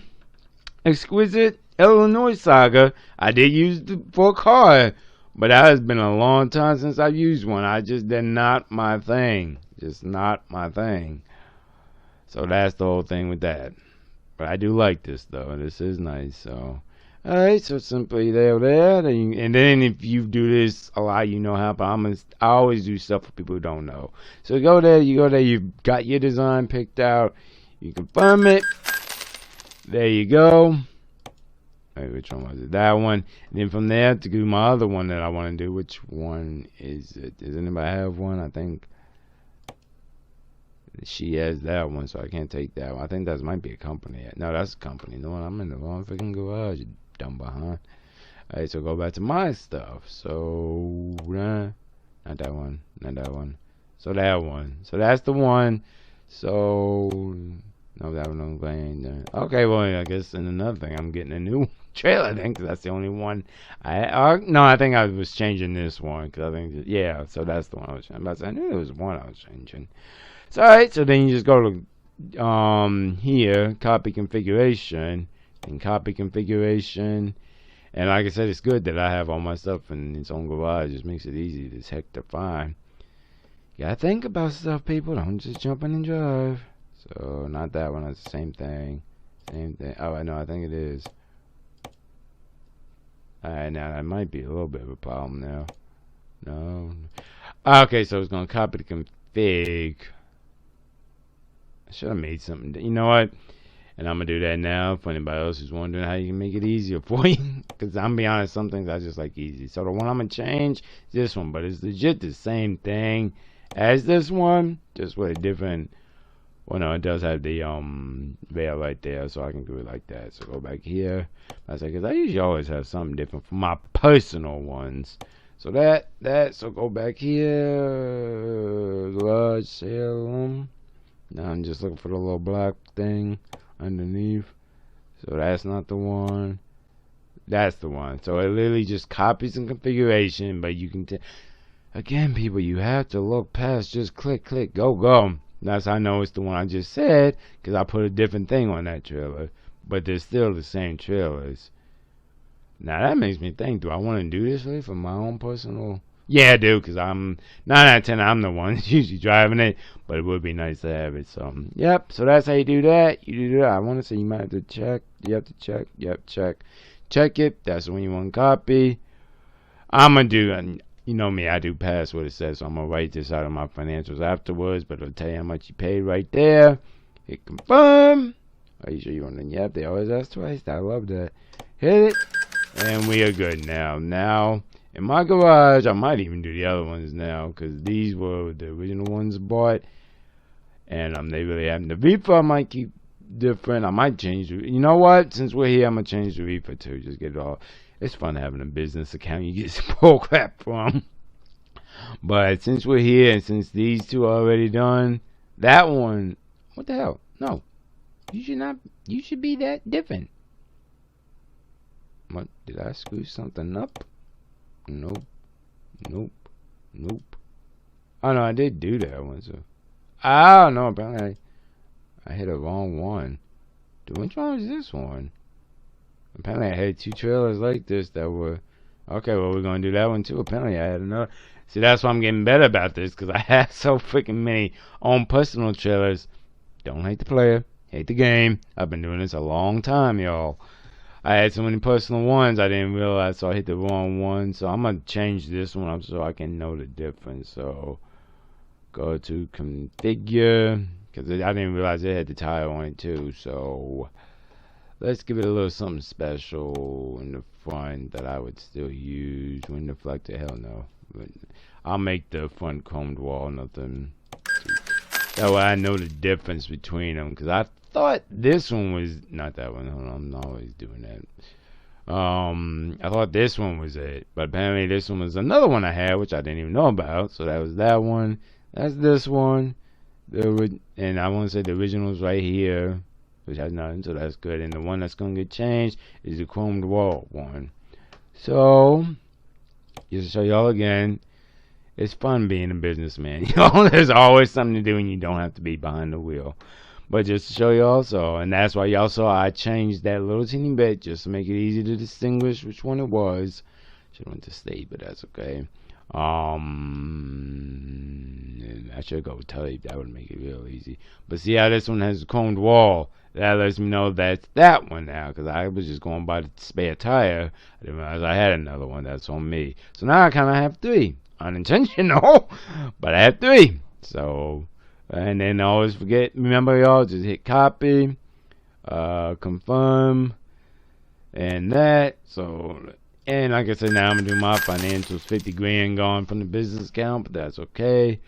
Exquisite Illinois Saga, I did use it for a car, but that has been a long time since I've used one. They're not my thing. Just not my thing. So that's the whole thing with that. But I do like this though. This is nice. So alright, so simply there. And then if you do this a lot, you know how, but I always do stuff for people who don't know. So you go there, you've got your design picked out, you confirm it. There you go. Wait, which one was it? That one. And then from there to do my other one that I want to do. Which one is it? Does anybody have one? I think she has that one, so I can't take that one. I think that might be a company. No, that's a company. No, I'm in the wrong freaking garage, you dumb behind. Alright, so go back to my stuff. So, not that one. Not that one. So that one. So that's the one. So, no, that one I'm playing. Okay, well, I guess in another thing, I'm getting a new trailer then, because that's the only one. No, I think I was changing this one, because I think, yeah, so that's the one I was changing. I knew there was one I was changing. So, alright, so then you just go to, here, copy configuration, and copy configuration. And like I said, it's good that I have all my stuff in its own garage. It just makes it easy as heck to find. You gotta think about stuff, people. Don't just jump in and drive. So, not that one. That's the same thing. Same thing. Oh, I know. I think it is. Alright, now that might be a little bit of a problem now. No. Okay, so it's gonna copy the config. I should have made something. You know what? And I'm going to do that now for anybody else who's wondering how you can make it easier for you. Because I'm be honest, some things I just like easy. So the one I'm going to change is this one. But it's legit the same thing as this one. Just with a different... Well, no, it does have the veil right there. So I can do it like that. So go back here. Because I usually always have something different for my personal ones. So so go back here. Garage sale. Now I'm just looking for the little black thing underneath. So that's not the one. That's the one. So it literally just copies and configuration, but you can again, people, you have to look past just click, go. That's how I know it's the one I just said, because I put a different thing on that trailer, but they're still the same trailers. Now that makes me think, do I want to do this really for my own personal? Yeah, I do, because I'm 9 out of 10. I'm the one that's usually driving it, but it would be nice to have it. So, yep. So that's how you do that. You do that. I want to say you might have to check. You have to check. Yep, check it. That's when you want to copy. I'm gonna do. And you know me, I do pass what it says. So I'm gonna write this out of my financials afterwards, but it'll tell you how much you paid right there. Hit confirm. Are you sure you want to? Yep. They always ask twice. I love that. Hit it, and we are good now. Now. In my garage, I might even do the other ones now, because these were the original ones I bought, and they really haven't. The Reaper I might keep different. I might change. You know what? Since we're here, I'm gonna change the Reaper too. Just get it all. It's fun having a business account you get some bull crap from. But since we're here, and since these two are already done, that one, what the hell? No, you should not. You should be that different. What? Did I screw something up? Nope. Oh no, I did do that one. So I don't know. Apparently, I hit a wrong one. Dude, which one was this one? Apparently, I had two trailers like this that were okay. Well, we're gonna do that one too. Apparently, I had another. See, that's why I'm getting better about this, because I have so freaking many own personal trailers. Don't hate the player, hate the game. I've been doing this a long time, y'all. I had so many personal ones I didn't realize, so I hit the wrong one. So I'm gonna change this one up so I can know the difference. So go to configure, because I didn't realize it had the tire on it too. So let's give it a little something special in the front that I would still use. Wind deflector, hell no. But I'll make the front combed wall nothing. That way I know the difference between them, because I thought this one was not that one. Hold on, I'm always doing that. I thought this one was it, but apparently this one was another one I had, which I didn't even know about. So that was that one. That's this one. And I want to say the original is right here, which has nothing, so that's good. And the one that's gonna get changed is the chromed wall one. So just to show y'all again, it's fun being a businessman. You know, there's always something to do, and you don't have to be behind the wheel. But just to show you also, and that's why y'all saw I changed that little teeny bit just to make it easy to distinguish which one it was. Should have went to state, but that's okay. I should go with tape. That would make it real easy. But see how this one has a combed wall? That lets me know that's that one now, because I was just going by the spare tire. I didn't realize I had another one. That's on me. So now I kind of have three. Unintentional, but I have three. So, and then always remember y'all, just hit copy, confirm, and that. So, and like I said, now I'm gonna do my financials. 50 grand gone from the business account, but that's okay.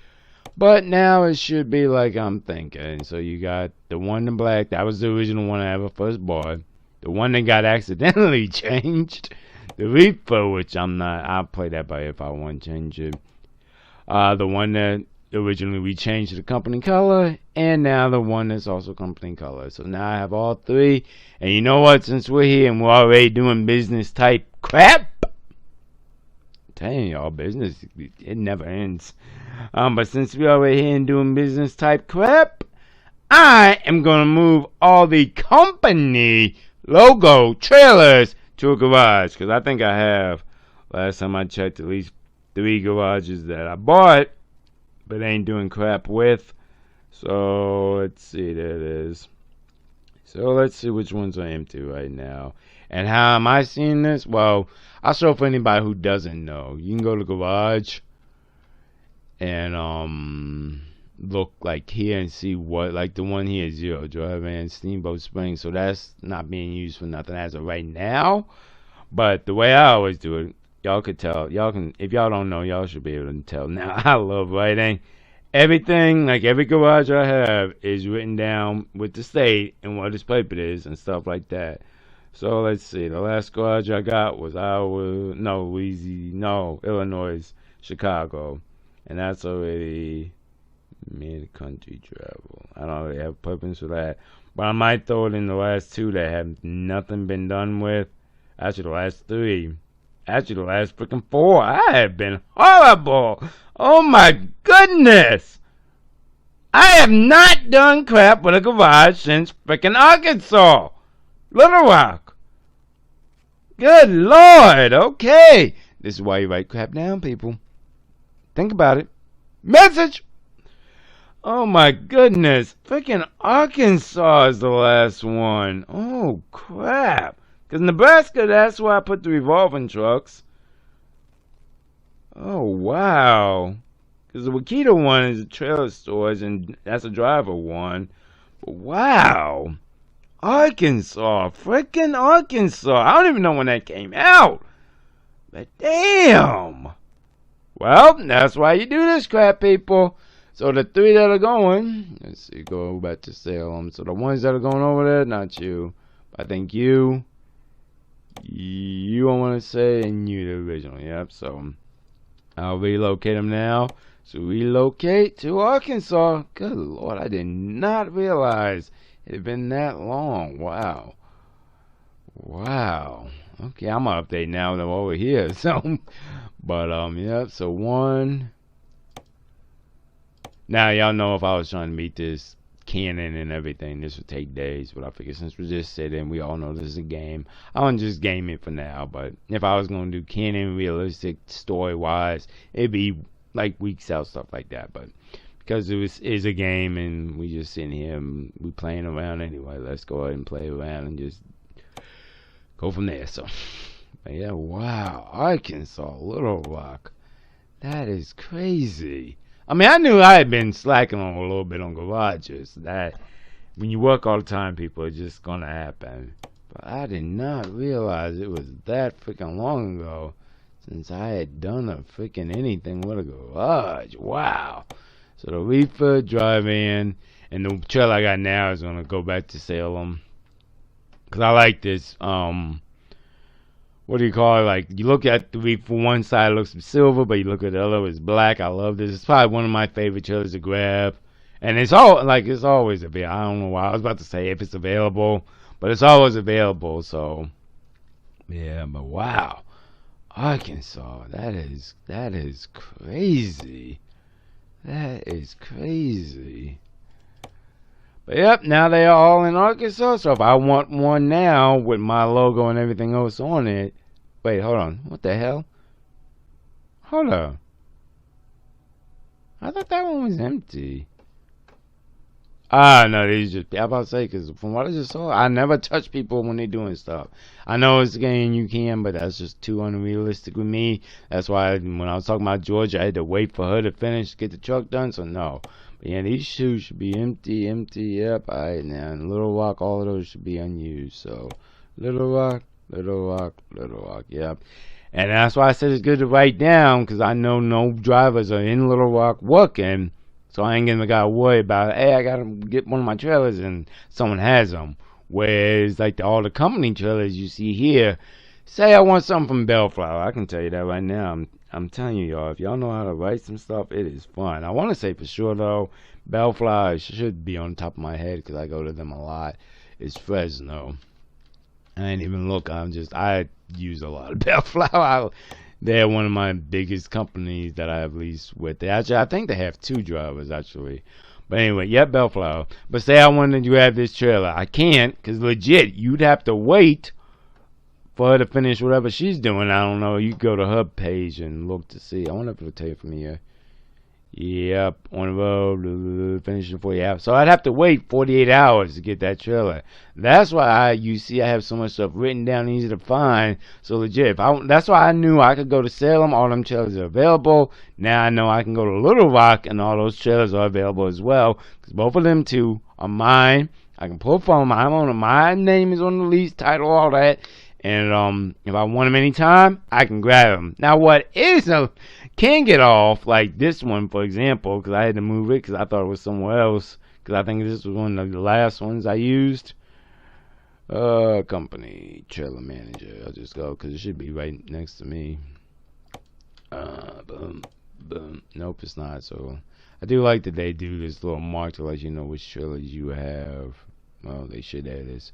But now it should be like I'm thinking. So you got the one in black. That was the original one I ever first bought. The one that got accidentally changed. The Reaper, which I'm not. I'll play that by if I want to change it. The one that originally we changed to the company color, and now the one that's also company color. So now I have all three. And you know what? Since we're here and we're already doing business type crap, I'm telling y'all, business, it never ends. But since we're already here and doing business type crap, I am gonna move all the company logo trailers to a garage, because I think I have, last time I checked, at least 3 garages that I bought but ain't doing crap with. So let's see, there it is. So let's see which ones are empty right now. And how am I seeing this? Well, I'll show for anybody who doesn't know. You can go to garage and look like here and see what, like the one here, Zero Drive and Steamboat Springs. So that's not being used for nothing as of right now. But the way I always do it, y'all could tell. Y'all can, if y'all don't know, y'all should be able to tell. Now I love writing. Everything, like every garage I have, is written down with the state and what its paper is and stuff like that. So let's see. The last garage I got was Illinois, Chicago, and that's already mid-country travel. I don't really have a purpose for that, but I might throw it in the last 2 that have nothing been done with. Actually, the last 3. Actually, the last freaking 4. I have been horrible. Oh my goodness! I have not done crap with a garage since freaking Arkansas, Little Rock. Good Lord. Okay, this is why you write crap down, people. Think about it. Message. Oh my goodness. Freaking Arkansas is the last one. Oh crap. Because Nebraska, that's where I put the revolving trucks. Oh wow. Because the Wakita one is the trailer stores, and that's a driver one. But wow. Arkansas. Freaking Arkansas. I don't even know when that came out. But damn. Well, that's why you do this crap, people. So the 3 that are going, let's see, go back to Salem. So the ones that are going over there, not you. I think you I want to say, and you the original. Yep, so I'll relocate them now. So relocate to Arkansas. Good Lord, I did not realize it had been that long. Wow. Wow. Okay, I'm gonna update now that I'm over here. So, but yep. So 1. Now y'all know if I was trying to meet this canon and everything, this would take days. But I figured since we're just sitting, we all know this is a game. I want to just game it for now. But if I was gonna do canon, realistic, story wise, it'd be like weeks out, stuff like that. But because it is a game and we just sitting here and we playing around anyway, let's go ahead and play around and just go from there. So, but yeah, wow, Arkansas, Little Rock, that is crazy. I mean, I knew I had been slacking on a little bit on garages. That when you work all the time, people, it's just gonna happen. But I did not realize it was that freaking long ago since I had done a freaking anything with a garage. Wow. So the reefer, drive-in, and the trailer I got now is gonna go back to Salem. Cause I like this. What do you call it? Like you look at the reefer, one side looks silver, but you look at the other, it's black. I love this. It's probably one of my favorite trailers to grab. And it's all like it's always available. I don't know why I was about to say if it's available, but it's always available. So yeah, but wow, Arkansas, that is crazy. That is crazy. But yep, now they are all in Arkansas. So if I want one now with my logo and everything else on it, wait, hold on, what the hell? Hold on, I thought that one was empty. Ah, no, these just, I about to say, because from what I just saw, I never touch people when they doing stuff. I know it's a game you can, but that's just too unrealistic with me. That's why when I was talking about Georgia, I had to wait for her to finish, get the truck done, so no. But yeah, these shoes should be empty, yep, alright, now, in Little Rock, all of those should be unused, so, Little Rock, yep. And that's why I said it's good to write down, because I know no drivers are in Little Rock working. So I ain't gonna gotta worry about, hey, I gotta get one of my trailers and someone has them. Whereas like all the company trailers you see here, say I want something from Bellflower, I can tell you that right now. I'm telling you y'all, if y'all know how to write some stuff, it is fun. I want to say for sure though, Bellflower should be on top of my head because I go to them a lot. It's Fresno. I ain't even look. I use a lot of Bellflower. They're one of my biggest companies that I have leased with. I think they have two drivers actually. But anyway, yeah, Bellflower. But say I wanted to grab this trailer, I can't because legit, you'd have to wait for her to finish whatever she's doing. I don't know. You go to her page and look to see. I wonder if it'll tell you from here. Yep, on the road, finishing 40 hours. So I'd have to wait 48 hours to get that trailer. That's why you see I have so much stuff written down, easy to find. So legit, that's why I knew I could go to Salem, all them trailers are available. Now I know I can go to Little Rock, and all those trailers are available as well. Because both of them two are mine. I can pull from them. My name is on the lease, title, all that. And if I want them anytime, I can grab them. Now what can get off, like this one, for example, because I had to move it because I thought it was somewhere else. Because I think this was one of the last ones I used. Company trailer manager. I'll just go because it should be right next to me. Boom, boom. Nope, it's not. So I do like that they do this little mark to let you know which trailers you have. Well, they should add this.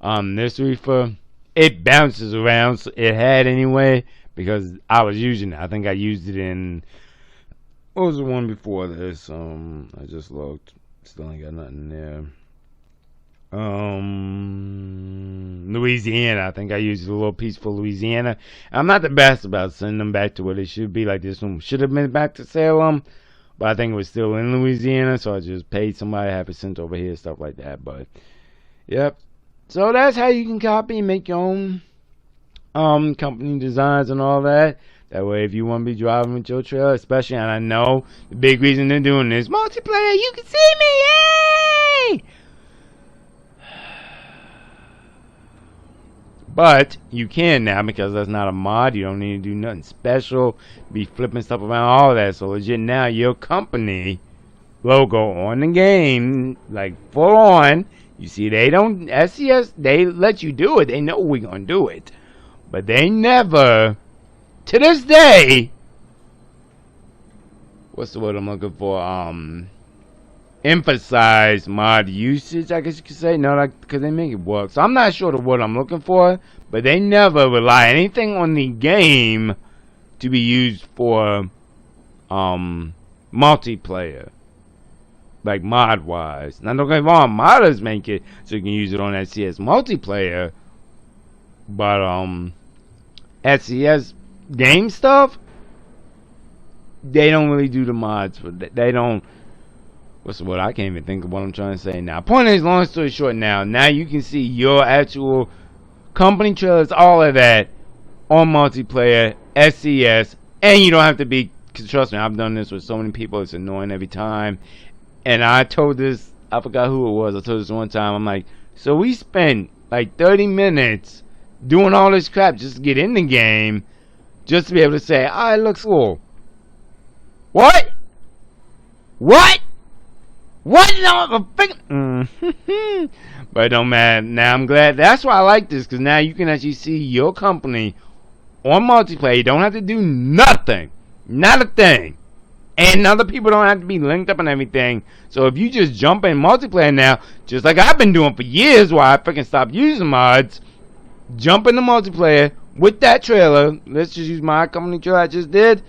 This reefer, it bounces around. So it had anyway. Because I was using it. I think I used it in, what was the one before this? I just looked. Still ain't got nothing there. Louisiana. I think I used a little piece for Louisiana. I'm not the best about sending them back to where they should be. Like this one should have been back to Salem. But I think it was still in Louisiana. So I just paid somebody to have it sent over here. Stuff like that. But, yep. So that's how you can copy and make your own company designs and all that. That way, if you want to be driving with your trailer, especially, and I know the big reason they're doing this multiplayer, you can see me, yay! But you can now because that's not a mod. You don't need to do nothing special, be flipping stuff around, all that. So legit now, your company logo on the game, like full on. You see, they don't SCS. They let you do it. They know we're gonna do it. But they never, to this day, what's the word I'm looking for? Emphasize mod usage, I guess you could say. No, because they make it work. So I'm not sure the word I'm looking for, but they never rely anything on the game to be used for multiplayer. Like mod-wise. Now don't get me wrong, modders make it so you can use it on SCS multiplayer. But SCS game stuff, they don't really do the mods for that. They don't. What's the word? I can't even think of what I'm trying to say now. Point is, long story short, now you can see your actual company trailers, all of that on multiplayer, SCS, and you don't have to be. Cause trust me, I've done this with so many people. It's annoying every time. And I told this, I forgot who it was. I told this one time. I'm like, so we spent like 30 minutes doing all this crap just to get in the game, just to be able to say, it looks cool. What? What? What? No, but it don't matter. Now I'm glad. That's why I like this, because now you can actually see your company on multiplayer. You don't have to do nothing. Not a thing. And other people don't have to be linked up and everything. So if you just jump in multiplayer now, just like I've been doing for years while I freaking stopped using mods, jump into multiplayer with that trailer. Let's just use my company trailer I just did.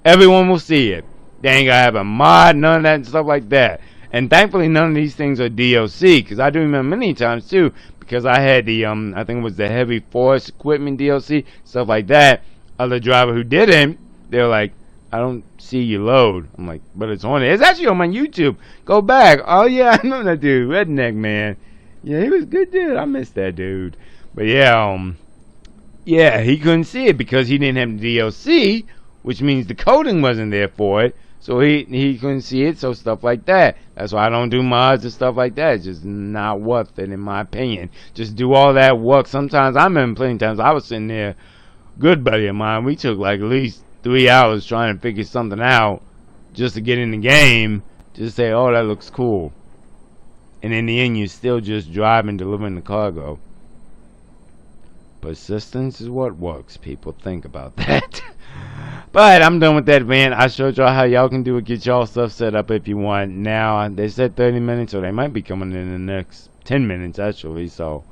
Everyone will see it. They ain't gonna have a mod, none of that and stuff like that. And thankfully none of these things are DLC, because I do remember many times too, because I had the I think it was the heavy force equipment DLC, stuff like that. Other driver who didn't, they were like, I don't see you load. I'm like, but it's on it. It's actually on my YouTube. Go back. Oh yeah, I know that dude, Redneck Man. Yeah, he was a good dude. I miss that dude. But yeah, yeah, he couldn't see it because he didn't have the DLC, which means the coding wasn't there for it. So he couldn't see it. So stuff like that. That's why I don't do mods and stuff like that. It's just not worth it in my opinion. Just do all that work. Sometimes I remember plenty times I was sitting there. Good buddy of mine. We took like at least 3 hours trying to figure something out just to get in the game, just say, oh, that looks cool. And in the end, you're still just driving, delivering the cargo. Persistence is what works. People think about that. But I'm done with that rant. I showed y'all how y'all can do it. Get y'all stuff set up if you want. Now, they said 30 minutes, so they might be coming in the next 10 minutes, actually. So,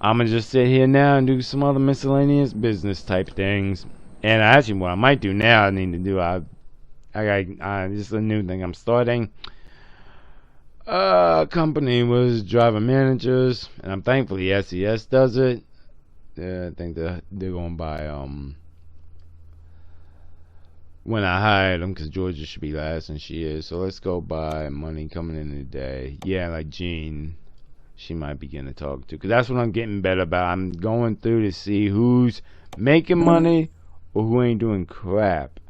I'm going to just sit here now and do some other miscellaneous business type things. And actually, what I might do now, I need to do, I got this is a new thing I'm starting. Company was driver managers, and I'm thankfully SES does it. I think they're going by when I hired them, because Georgia should be last, and she is. So let's go by money coming in today. Yeah, like Jean, she might begin to talk to, because that's what I'm getting better about. I'm going through to see who's making money or who ain't doing crap.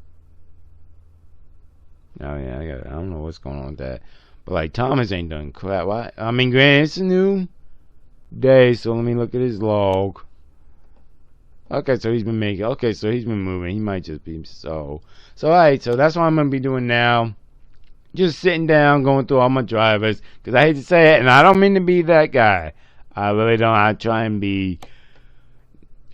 Oh yeah, I don't know what's going on with that. But like Thomas ain't done crap. Why? I mean, granted, it's a new day, so let me look at his log. Okay, so he's been making. Okay, so he's been moving. He might just be so. So alright, so that's what I'm gonna be doing now. Just sitting down, going through all my drivers, because I hate to say it, and I don't mean to be that guy. I really don't. I try and be.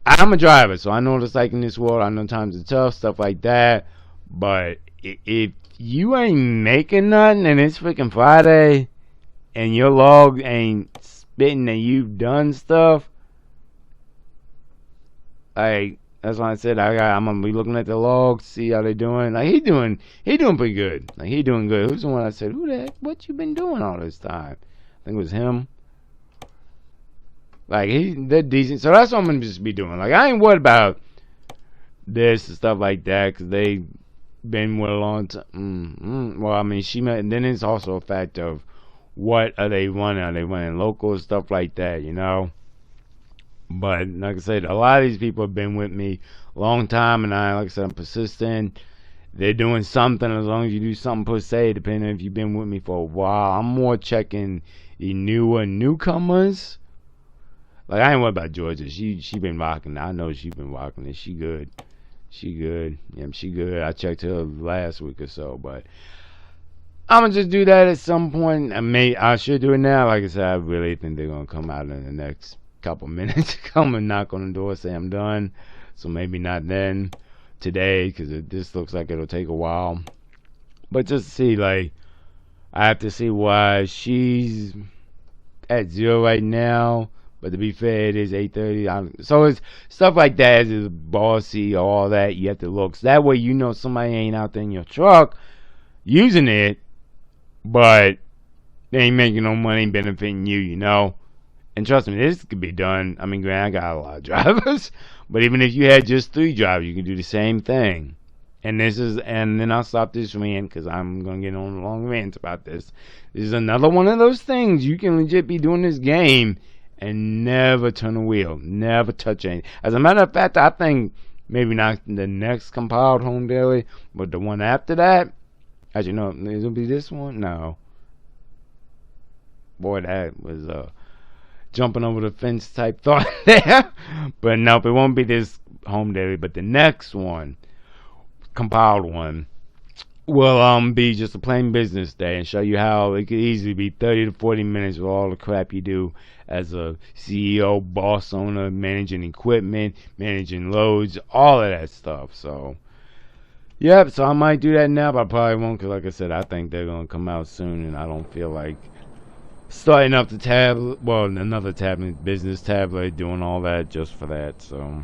I'm a driver, so I know what it's like in this world. I know times are tough, stuff like that. But if you ain't making nothing and it's freaking Friday and your log ain't spitting that you've done stuff, like, that's why I said I'm gonna be looking at the logs, see how they doing. Like, he doing pretty good. Like, he doing good. Who's the one I said, who the heck, what you been doing all this time? I think it was him. Like, they're decent. So that's what I'm going to just be doing. Like, I ain't worried about this and stuff like that, because they been with a long time. Well, I mean, and then it's also a fact of what are they running? Are they running local stuff like that, you know? But, like I said, a lot of these people have been with me a long time, and like I said, I'm persistent. They're doing something as long as you do something per se, depending if you've been with me for a while. I'm more checking the newer newcomers. Like, I ain't worried about Georgia. She been rocking. I know she been rocking it. She good. She good. Yeah, she good. I checked her last week or so, but I'm gonna just do that at some point. I should do it now. Like I said, I really think they're gonna come out in the next couple minutes. Come and knock on the door, say I'm done. So maybe not then, today, because this looks like it'll take a while. But just to see, like, I have to see why she's at 0 right now. But to be fair, it is 8:30. So it's stuff like that. Is bossy, all that. You have to look. So that way you know somebody ain't out there in your truck using it, but they ain't making no money benefiting you, you know. And trust me, this could be done. I mean, granted, I got a lot of drivers, but even if you had just 3 drivers, you can do the same thing. And then I'll stop this rant, because I'm gonna get on a long rant about this. This is another one of those things you can legit be doing this game and never turn a wheel, never touch anything. As a matter of fact, I think maybe not the next compiled home daily, but the one after that. As you know, it'll be this one. No, boy, that was jumping over the fence type thought there. But nope, it won't be this home daily. But the next one, compiled one, will be just a plain business day and show you how it could easily be 30 to 40 minutes of all the crap you do as a CEO, boss owner, managing equipment, managing loads, all of that stuff. So, yep, so I might do that now, but I probably won't because, like I said, I think they're going to come out soon and I don't feel like starting up the tablet, well, another tablet, business tablet, doing all that just for that. So,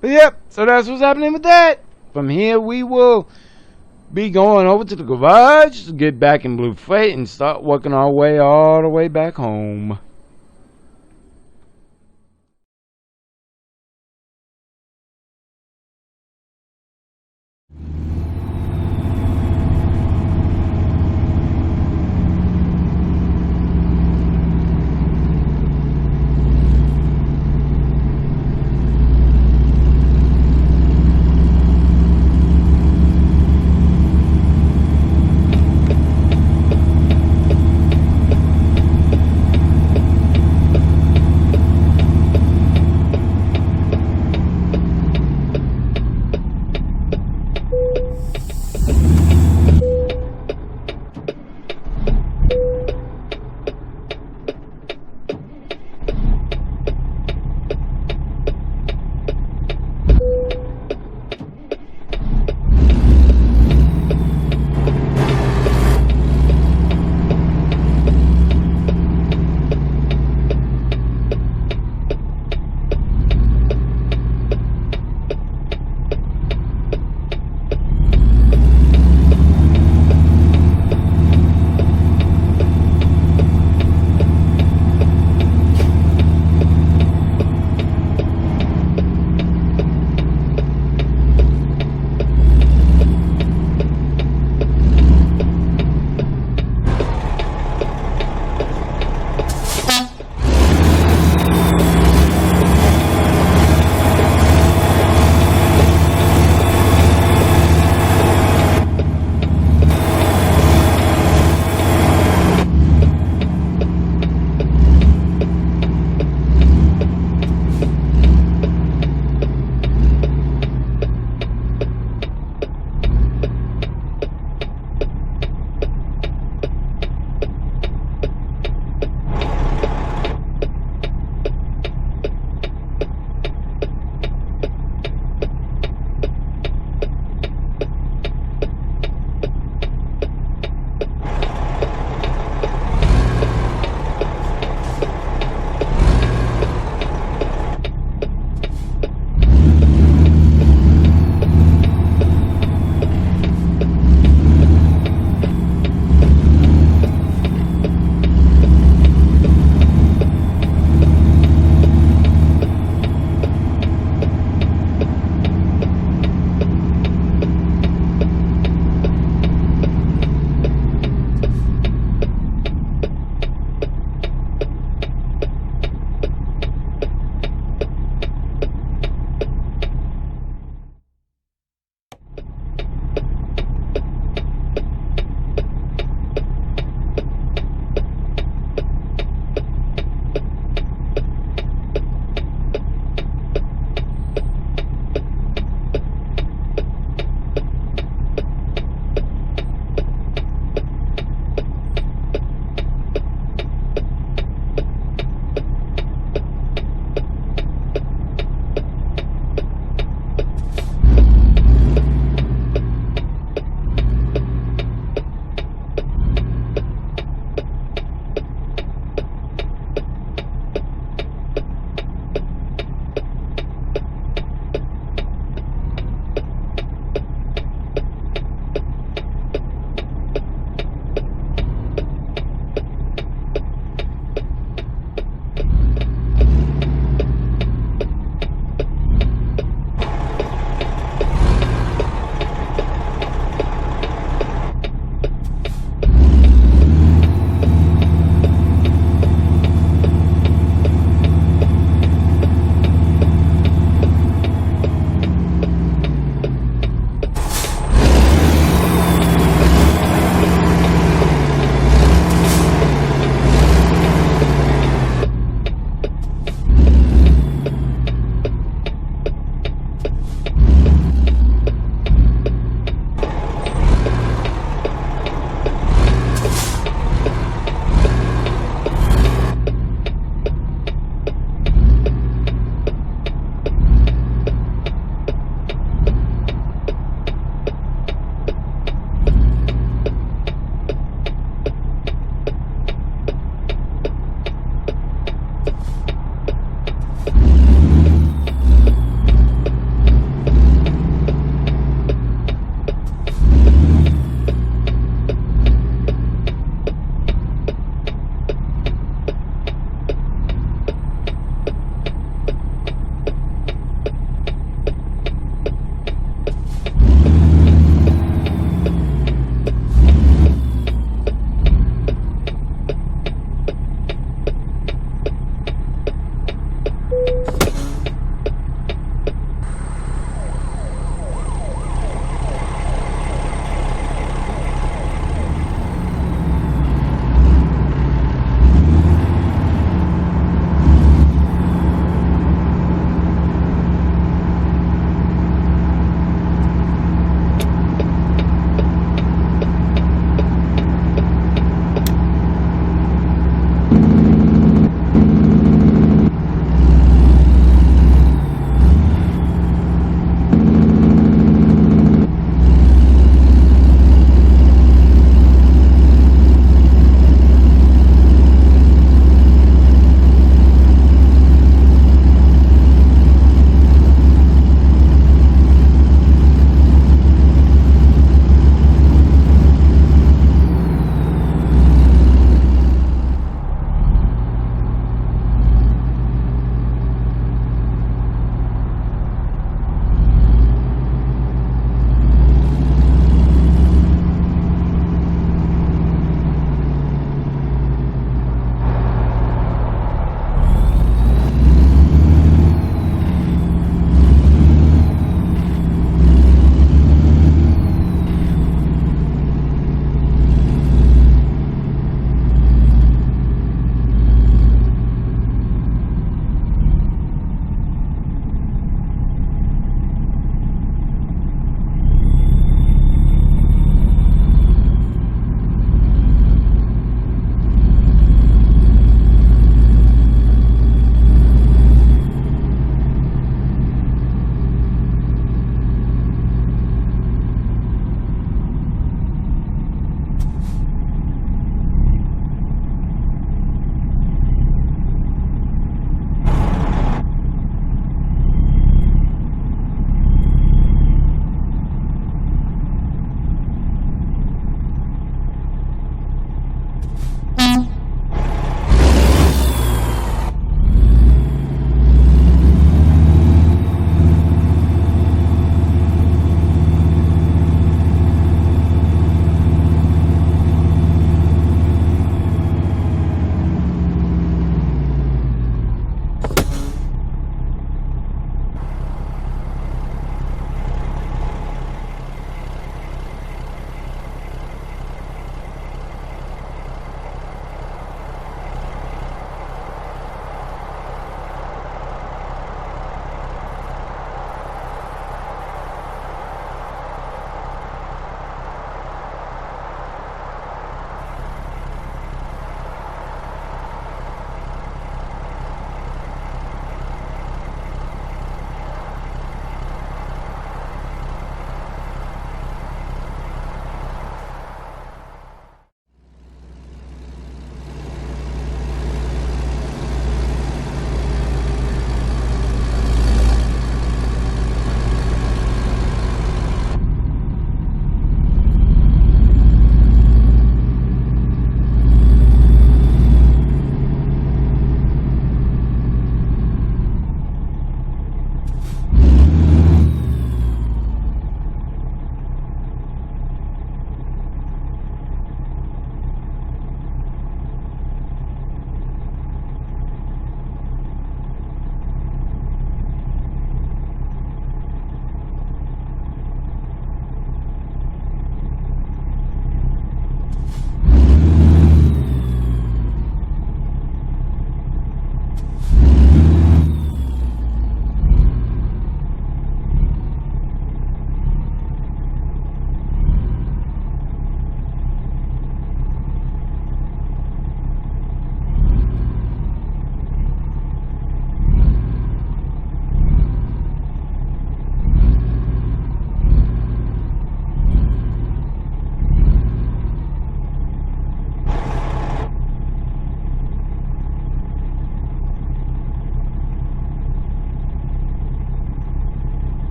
but yep, so that's what's happening with that. From here, we will be going over to the garage to get back in Blue Freight and start working our way all the way back home.